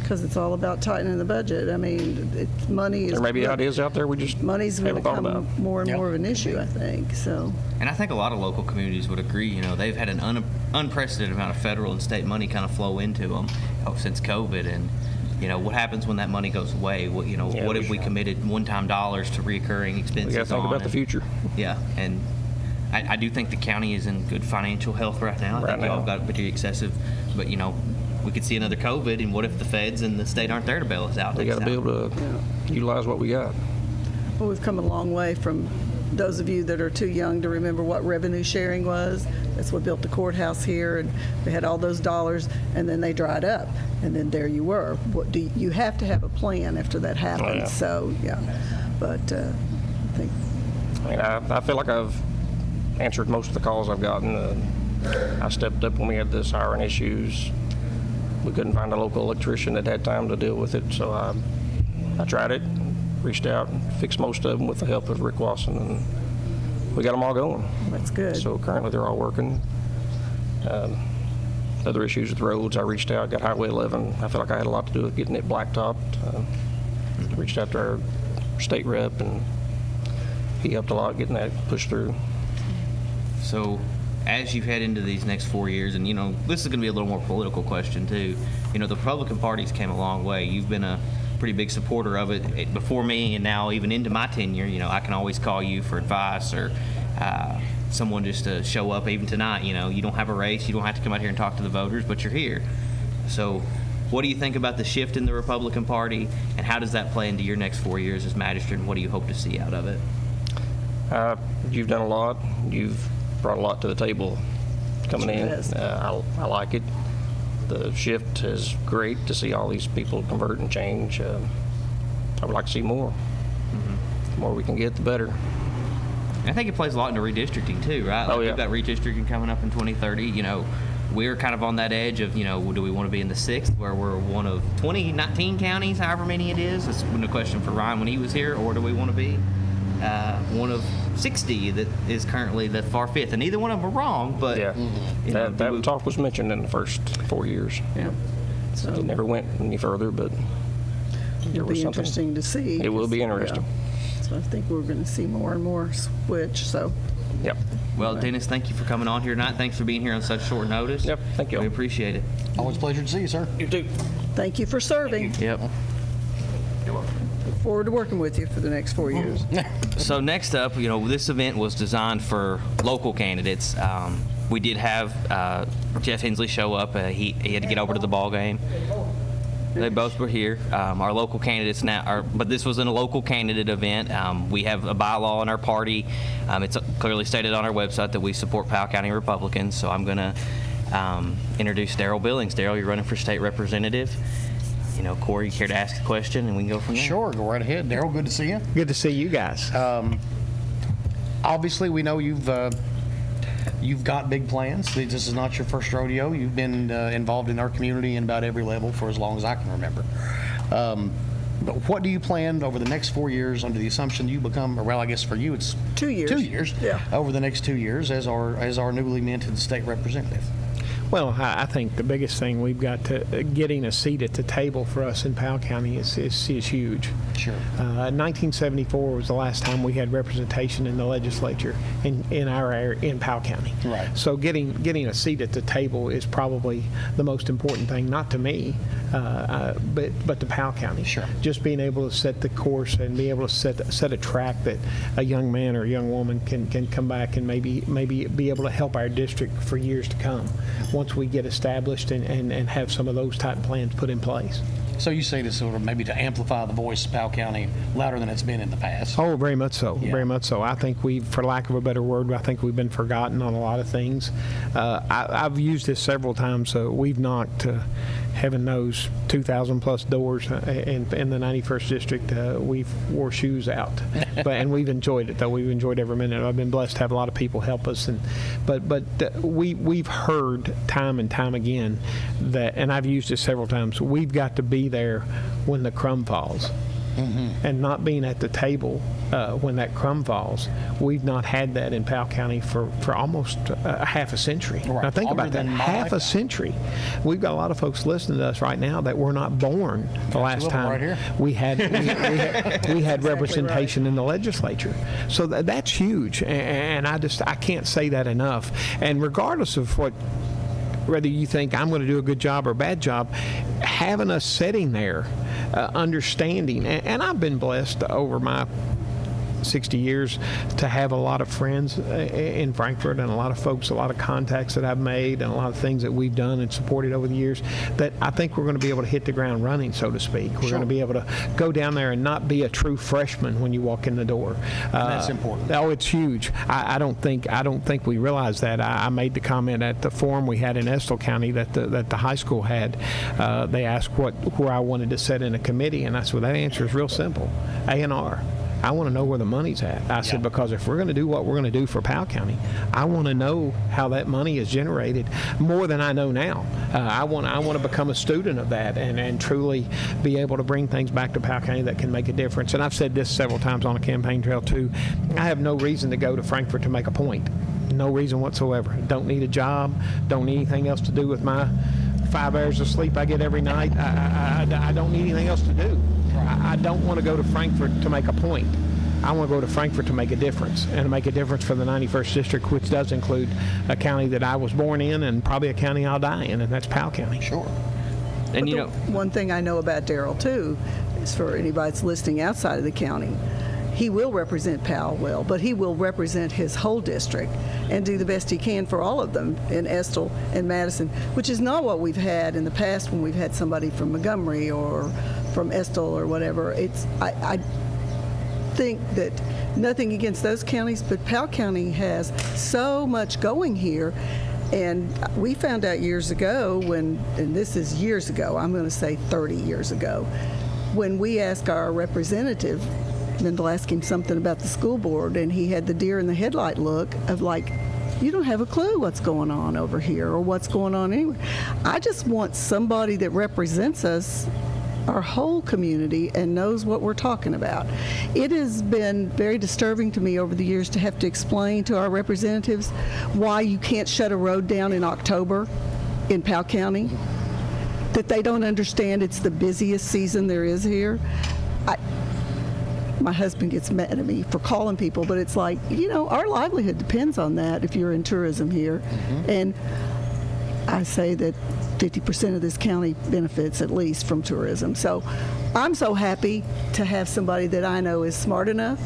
Because it's all about tightening the budget. I mean, money is... There may be ideas out there we just money's going to haven't thought become about. more and more of an issue, I think. So. And I think a lot of local communities would agree. They've had an unprecedented amount of federal and state money kind of flow into them since COVID. And what happens when that money goes away? What if we committed one-time dollars to reoccurring expenses? We got to think about the future. Yeah, and I do think the county is in good financial health right now. I think y'all got pretty excessive, but we could see another COVID, and what if the feds and the state aren't there to bail us out? We got to be able to utilize what we got. Well, we've come a long way from those of you that are too young to remember what revenue sharing was. That's what built the courthouse here, and we had all those dollars, and then they dried up, and then there you were. You have to have a plan after that happens. Oh, yeah. So, yeah. But I think... I feel like I've answered most of the calls I've gotten. I stepped up when we had the siren issues. We couldn't find a local electrician that had time to deal with it, so I tried it, reached out, and fixed most of them with the help of Rick Wasson, and we got them all going. That's good. So currently they're all working. Other issues with roads, I reached out, got Highway 11. I feel like I had a lot to do with getting it blacktopped. Reached out to our state rep, and he helped a lot getting that pushed through. So as you head into these next 4 years, and this is going to be a little more political question too, the Republican Party's came a long way. You've been a pretty big supporter of it before me, and now even into my tenure. I can always call you for advice or someone just to show up. Even tonight, you don't have a race, you don't have to come out here and talk to the voters, but you're here. So what do you think about the shift in the Republican Party, and how does that play into your next 4 years as magistrate, and what do you hope to see out of it? You've done a lot. You've brought a lot to the table coming in. I like it. The shift is great to see all these people convert and change. I would like to see more. The more we can get, the better. I think it plays a lot into redistricting too, right? Oh, yeah. We've got redistricting coming up in 2030. We're kind of on that edge of, do we want to be in the 6th, where we're one of 19 counties, however many it is? That's been a question for Ryan when he was here. Or do we want to be one of 60 that is currently the far 5th? And neither one of them are wrong, but... Yeah, that talk was mentioned in the first 4 years. Yeah. So it never went any further, but it'll be interesting to see. It will be interesting. Yeah. So I think we're going to see more and more switch, so... Yep. Well, Dennis, thank you for coming on here tonight. Thanks for being here on such short notice. Yep, thank you. We appreciate it. Always a pleasure to see you, sir. You too. Thank you for serving. Yep. Look forward to working with you for the next 4 years. So next up, this event was designed for local candidates. We did have Jeff Hensley show up. He had to get over to the ball game. They both were here. Our local candidates but this wasn't a local candidate event. We have a bylaw in our party. It's clearly stated on our website that we support Powell County Republicans. So I'm going to introduce Daryl Billings. Daryl, you're running for state representative. Corey, you care to ask a question, and we can go from there? Sure, go right ahead. Daryl, good to see you. Good to see you guys. Obviously, we know you've got big plans. This is not your first rodeo. You've been involved in our community in about every level for as long as I can remember. But what do you plan over the next 4 years under the assumption you become, or well, I guess for you it's 2 years. 2 years. Yeah. Over the next 2 years as our newly minted state representative? Well, I think the biggest thing we've got to getting a seat at the table for us in Powell County is huge. Sure. 1974 was the last time we had representation in the legislature in our area in Powell County. Right. So getting a seat at the table is probably the most important thing, not to me, but to Powell County. Sure. Just being able to set the course and be able to set a track that a young man or a young woman can come back and maybe be able to help our district for years to come, once we get established and have some of those type plans put in place. So you say this sort of maybe to amplify the voice of Powell County louder than it's been in the past? Oh, very much so. Yeah. Very much so. I think for lack of a better word, I think we've been forgotten on a lot of things. I've used this several times. We've knocked, heaven knows, 2,000 plus doors in the 91st district. We've wore shoes out, and we've enjoyed it though. We've enjoyed every minute. I've been blessed to have a lot of people help us, but we've heard time and time again that, and I've used it several times. We've got to be there when the crumb falls. Mm-hmm. And not being at the table when that crumb falls. We've not had that in Powell County for almost half a century. Right. Now think about that, half a century. We've got a lot of folks listening to us right now that were not born the last time right we had representation in the legislature. So that's huge, and I can't say that enough. And regardless of whether you think I'm going to do a good job or a bad job, having us sitting there, understanding, and I've been blessed over my 60 years to have a lot of friends in Frankfort and a lot of folks, a lot of contacts that I've made and a lot of things that we've done and supported over the years, that I think we're going to be able to hit the ground running, so to speak. We're going to be able to go down there and not be a true freshman when you walk in the door. And that's important. Oh, it's huge. I don't think we realize that. I made the comment at the forum we had in Estill County that the high school had. They asked where I wanted to sit in a committee, and I said, well, that answer is real simple. A&R. I want to know where the money's at. I said, because if we're going to do what we're going to do for Powell County, I want to know how that money is generated more than I know now. I want to become a student of that and truly be able to bring things back to Powell County that can make a difference. And I've said this several times on a campaign trail too. I have no reason to go to Frankfort to make a point. No reason whatsoever. Don't need a job. Don't need anything else to do with my 5 hours of sleep I get every night. I don't need anything else to do. I don't want to go to Frankfort to make a point. I want to go to Frankfort to make a difference, and to make a difference for the 91st District, which does include a county that I was born in and probably a county I'll die in, and that's Powell County. Sure. And one thing I know about Darrell too is, for anybody that's listening outside of the county, he will represent Powell well, but he will represent his whole district and do the best he can for all of them in Estill and Madison, which is not what we've had in the past when we've had somebody from Montgomery or from Estill or whatever. I think that nothing against those counties, but Powell County has so much going here. And we found out years ago and this is years ago, I'm going to say 30 years ago, when we asked our representative, Mendel asked him something about the school board, and he had the deer in the headlight look of like, you don't have a clue what's going on over here or what's going on anywhere. I just want somebody that represents us, our whole community, and knows what we're talking about. It has been very disturbing to me over the years to have to explain to our representatives why you can't shut a road down in October in Powell County, that they don't understand it's the busiest season there is here. My husband gets mad at me for calling people, but it's like, our livelihood depends on that if you're in tourism here. Mm-hmm. And I say that 50% of this county benefits at least from tourism. So I'm so happy to have somebody that I know is smart enough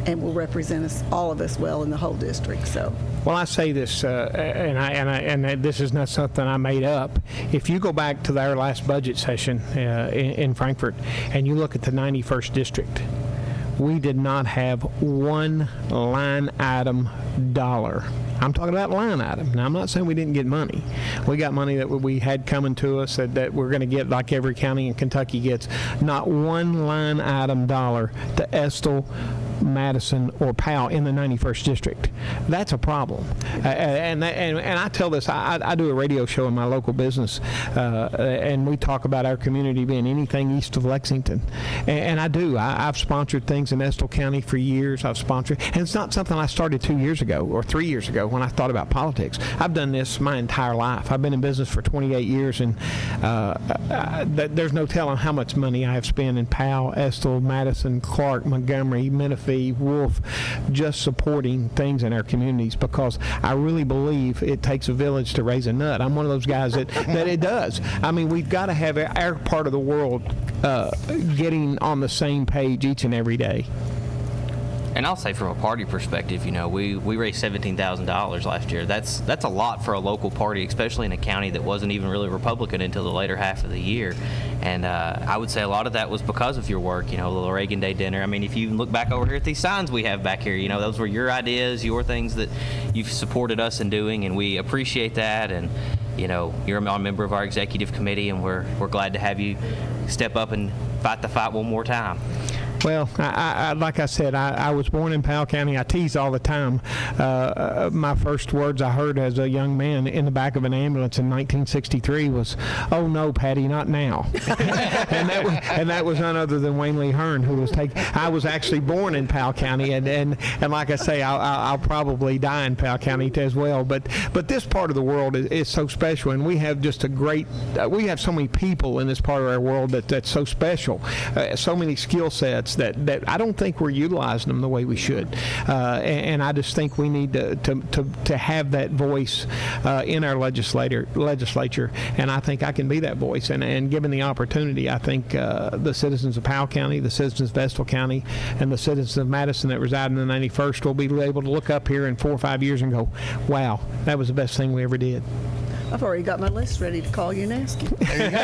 and will represent us, all of us, well in the whole district. So. Well, I say this, and this is not something I made up. If you go back to our last budget session in Frankfort and you look at the 91st District, we did not have one line item dollar. I'm talking about line item. Now, I'm not saying we didn't get money. We got money that we had coming to us that we're going to get like every county in Kentucky gets. Not one line item dollar to Estill, Madison, or Powell in the 91st District. That's a problem. And I tell this, I do a radio show in my local business, and we talk about our community being anything east of Lexington. And I do. I've sponsored things in Estill County for years. I've sponsored, and it's not something I started 2 years ago or 3 years ago when I thought about politics. I've done this my entire life. I've been in business for 28 years, and there's no telling how much money I have spent in Powell, Estill, Madison, Clark, Montgomery, Menifee, Wolf, just supporting things in our communities, because I really believe it takes a village to raise a nut. I'm one of those guys that it does. I mean, we've got to have our part of the world getting on the same page each and every day. And I'll say from a party perspective, we raised $17,000 last year. That's a lot for a local party, especially in a county that wasn't even really Republican until the later half of the year. And I would say a lot of that was because of your work, the little Reagan Day dinner. I mean, if you look back over here at these signs we have back here, those were your ideas, your things that you've supported us in doing, and we appreciate that. And you're a member of our executive committee, and we're glad to have you step up and fight the fight one more time. Well, like I said, I was born in Powell County. I tease all the time. My first words I heard as a young man in the back of an ambulance in 1963 was, "Oh no, Patty, not now." and that was none other than Wayne Lee Hearn, who was taken. I was actually born in Powell County, and like I say, I'll probably die in Powell County as well. But this part of the world is so special, and we have just we have so many people in this part of our world that's so special, so many skill sets. talents that I don't think we're utilizing them the way we should. And I just think we need to have that voice in our legislature, and I think I can be that voice. And given the opportunity, I think the citizens of Powell County, the citizens of Vestal County, and the citizens of Madison that reside in the 91st will be able to look up here in 4 or 5 years and go, wow, that was the best thing we ever did. I've already got my list ready to call you and ask you. There you go.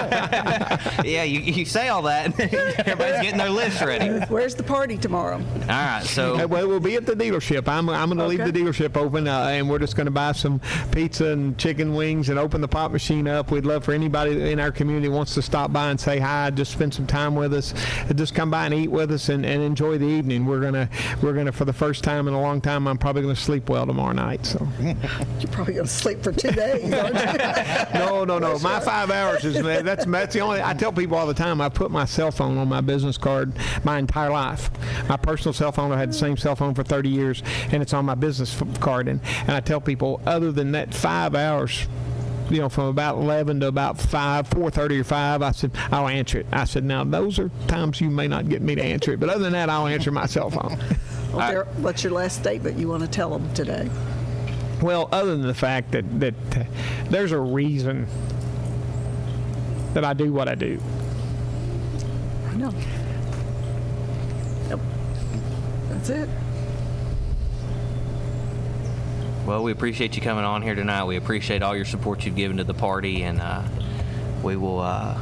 Yeah, you say all that. Everybody's getting their list ready. Where's the party tomorrow? All right, so Well, we'll be at the dealership. I'm going to leave the dealership open, and we're just going to buy some pizza and chicken wings and open the pop machine up. We'd love for anybody in our community who wants to stop by and say hi, just spend some time with us, just come by and eat with us and enjoy the evening. We're gonna for the first time in a long time, I'm probably going to sleep well tomorrow night. So You're probably going to sleep for 2 days, aren't you? No. My 5 hours is that's the only. I tell people all the time. I put my cell phone on my business card my entire life. My personal cell phone. I had the same cell phone for 30 years, and it's on my business card. And I tell people, other than that 5 hours, from about 11 to about 4:30 or 5, I said, I'll answer it. I said, now, those are times you may not get me to answer it, but other than that, I'll answer my cell phone. Well, Darryl, what's your last statement you want to tell them today? Well, other than the fact that there's a reason that I do what I do. I know. Yep. That's it. well, we appreciate you coming on here tonight. We appreciate all your support you've given to the party, and we will.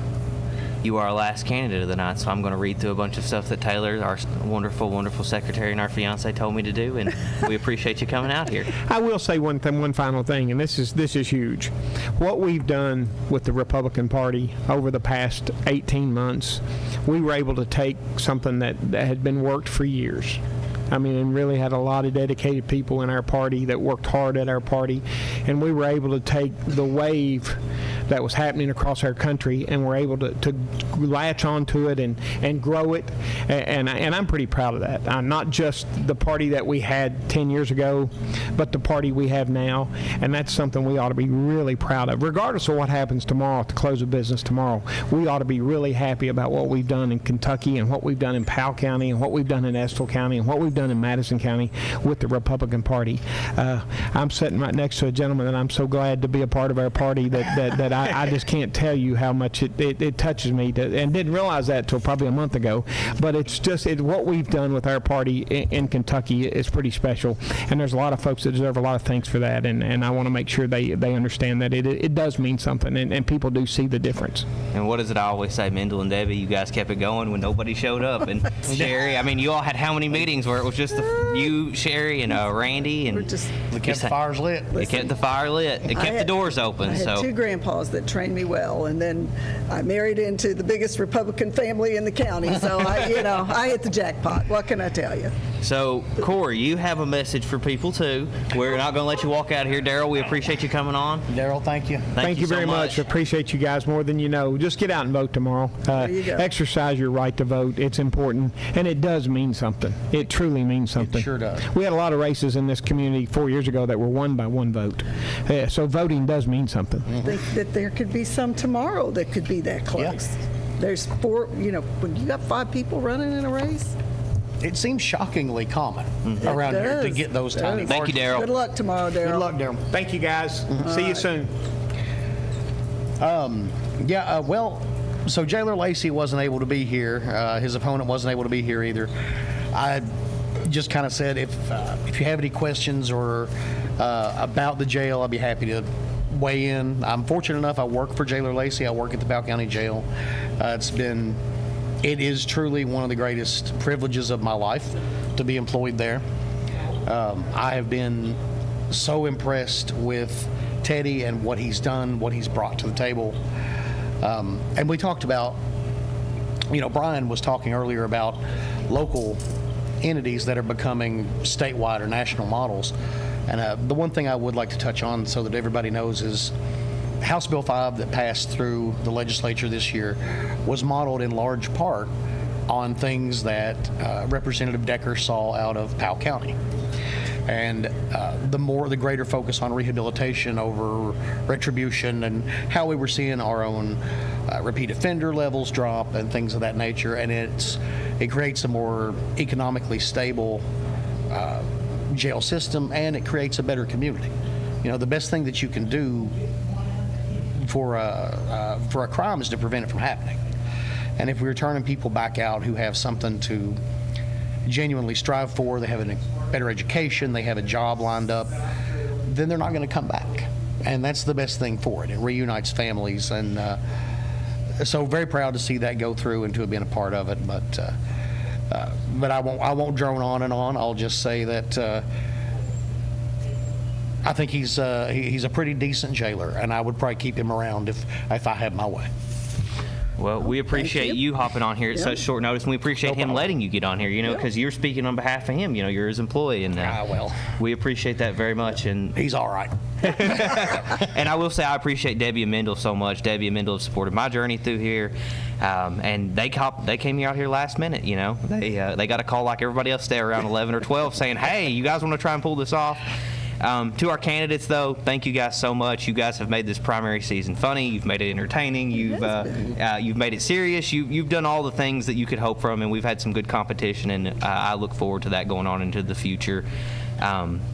You are our last candidate of the night, so I'm going to read through a bunch of stuff that Taylor, our wonderful, wonderful secretary and our fiance, told me to do, and we appreciate you coming out here. I will say one final thing, and this is huge. What we've done with the Republican Party over the past 18 months, we were able to take something that had been worked for years. I mean, and really had a lot of dedicated people in our party that worked hard at our party, and we were able to take the wave that was happening across our country, and we're able to latch onto it and grow it, and I'm pretty proud of that. Not just the party that we had 10 years ago, but the party we have now, and that's something we ought to be really proud of. Regardless of what happens tomorrow at the close of business tomorrow, we ought to be really happy about what we've done in Kentucky and what we've done in Powell County and what we've done in Estill County and what we've done in Madison County with the Republican Party. I'm sitting right next to a gentleman that I'm so glad to be a part of our party that I just can't tell you how much it touches me, and didn't realize that until probably a month ago. But it's just what we've done with our party in Kentucky is pretty special, and there's a lot of folks that deserve a lot of thanks for that, and I want to make sure they understand that it does mean something, and people do see the difference. And what is it I always say, Mendel and Debbie, you guys kept it going when nobody showed up, and Sherry, I mean, you all had how many meetings where it was just you, Sherry, and Randy, and we kept the fires lit. They kept the fire lit. It kept the doors open. I had two grandpas that trained me well, and then I married into the biggest Republican family in the county, so I hit the jackpot. What can I tell you? So, Corey, you have a message for people too. We're not going to let you walk out of here. Daryl, we appreciate you coming on. Daryl, thank you. Thank you very much. Appreciate you guys more than you know. Just get out and vote tomorrow. There you go. Exercise your right to vote. It's important, and it does mean something. It truly means something. It sure does. We had a lot of races in this community 4 years ago that were won by one vote. So voting does mean something. I think that there could be some tomorrow that could be that close. Yeah. There's four, when you got 5 people running in a race. It seems shockingly common around here to get those tiny margins. Thank you, Daryl. Good luck tomorrow, Daryl. Good luck, Daryl. Thank you, guys. See you soon. So Jailer Lacey wasn't able to be here. His opponent wasn't able to be here either. I just kind of said if you have any questions or about the jail, I'll be happy to weigh in. I'm fortunate enough. I work for Jailer Lacey. I work at the Powell County Jail. It is truly one of the greatest privileges of my life to be employed there. I have been so impressed with Teddy and what he's done, what he's brought to the table. And we talked about, Brian was talking earlier about local entities that are becoming statewide or national models. And the one thing I would like to touch on so that everybody knows is House Bill 5 that passed through the legislature this year was modeled in large part on things that Representative Decker saw out of Powell County. and the greater focus on rehabilitation over retribution, and how we were seeing our own repeat offender levels drop and things of that nature. And it creates a more economically stable jail system, and it creates a better community. You know, the best thing that you can do for a crime is to prevent it from happening. And if we're turning people back out who have something to genuinely strive for, they have a better education, they have a job lined up, then they're not going to come back. And that's the best thing for it. It reunites families, and so very proud to see that go through and to have been a part of it. But I won't drone on and on. I'll just say that I think he's a pretty decent jailer, and I would probably keep him around if I had my way. Well, we appreciate you hopping on here at such short notice, and we appreciate him letting you get on here, you know, because you're speaking on behalf of him. You know, you're his employee, and well, we appreciate that very much. And he's all right. And I will say I appreciate Debbie and Mendel so much. Debbie and Mendel have supported my journey through here, and they came out here last minute. You know, they got a call like everybody else there around 11 or 12 saying, "Hey, you guys want to try and pull this off?" To our candidates, though, thank you guys so much. You guys have made this primary season funny. You've made it entertaining. You've made it serious. You've done all the things that you could hope from, and we've had some good competition, and I look forward to that going on into the future.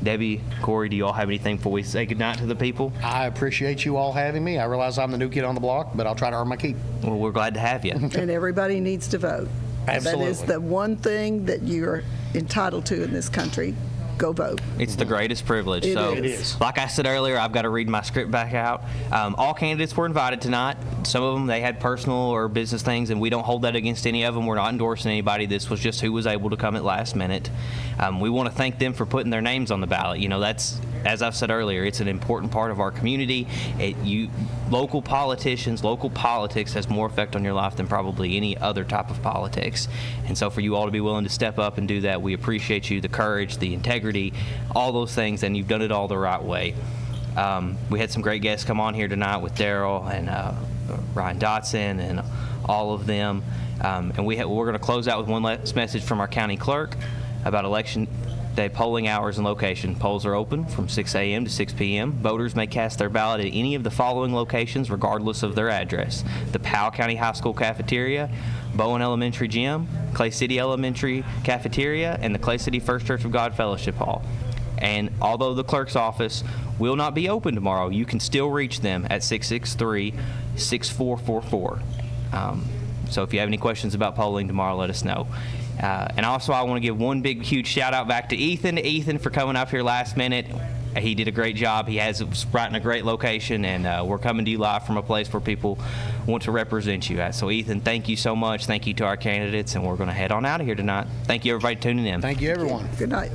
Debbie, Corey, do you all have anything before we say goodnight to the people? I appreciate you all having me. I realize I'm the new kid on the block, but I'll try to earn my keep. Well, we're glad to have you. And everybody needs to vote. Absolutely. That is the one thing that you're entitled to in this country. Go vote. It's the greatest privilege. It so, is. Like I said earlier, I've got to read my script back out. All candidates were invited tonight. Some of them, they had personal or business things, and we don't hold that against any of them. We're not endorsing anybody. This was just who was able to come at last minute. We want to thank them for putting their names on the ballot. You know, that's, as I've said earlier, it's an important part of our community. Local politicians, local politics has more effect on your life than probably any other type of politics. And so for you all to be willing to step up and do that, we appreciate you, the courage, the integrity, all those things, and you've done it all the right way. We had some great guests come on here tonight with Daryl and Ryan Dotson and all of them. And we're going to close out with one last message from our county clerk about election day polling hours and location. Polls are open from 6 a.m. to 6 p.m. Voters may cast their ballot at any of the following locations regardless of their address: the Powell County High School cafeteria, Bowen Elementary Gym, Clay City Elementary Cafeteria, and the Clay City First Church of God Fellowship Hall. And although the clerk's office will not be open tomorrow, you can still reach them at 663-6444. So if you have any questions about polling tomorrow, let us know. And also, I want to give one big, huge shout out back to Ethan for coming up here last minute. He did a great job. He has us right in a great location, and we're coming to you live from a place where people want to represent you at. So, Ethan, thank you so much. Thank you to our candidates, and we're going to head on out of here tonight. Thank you, everybody, tuning in. Thank you, everyone. Good night.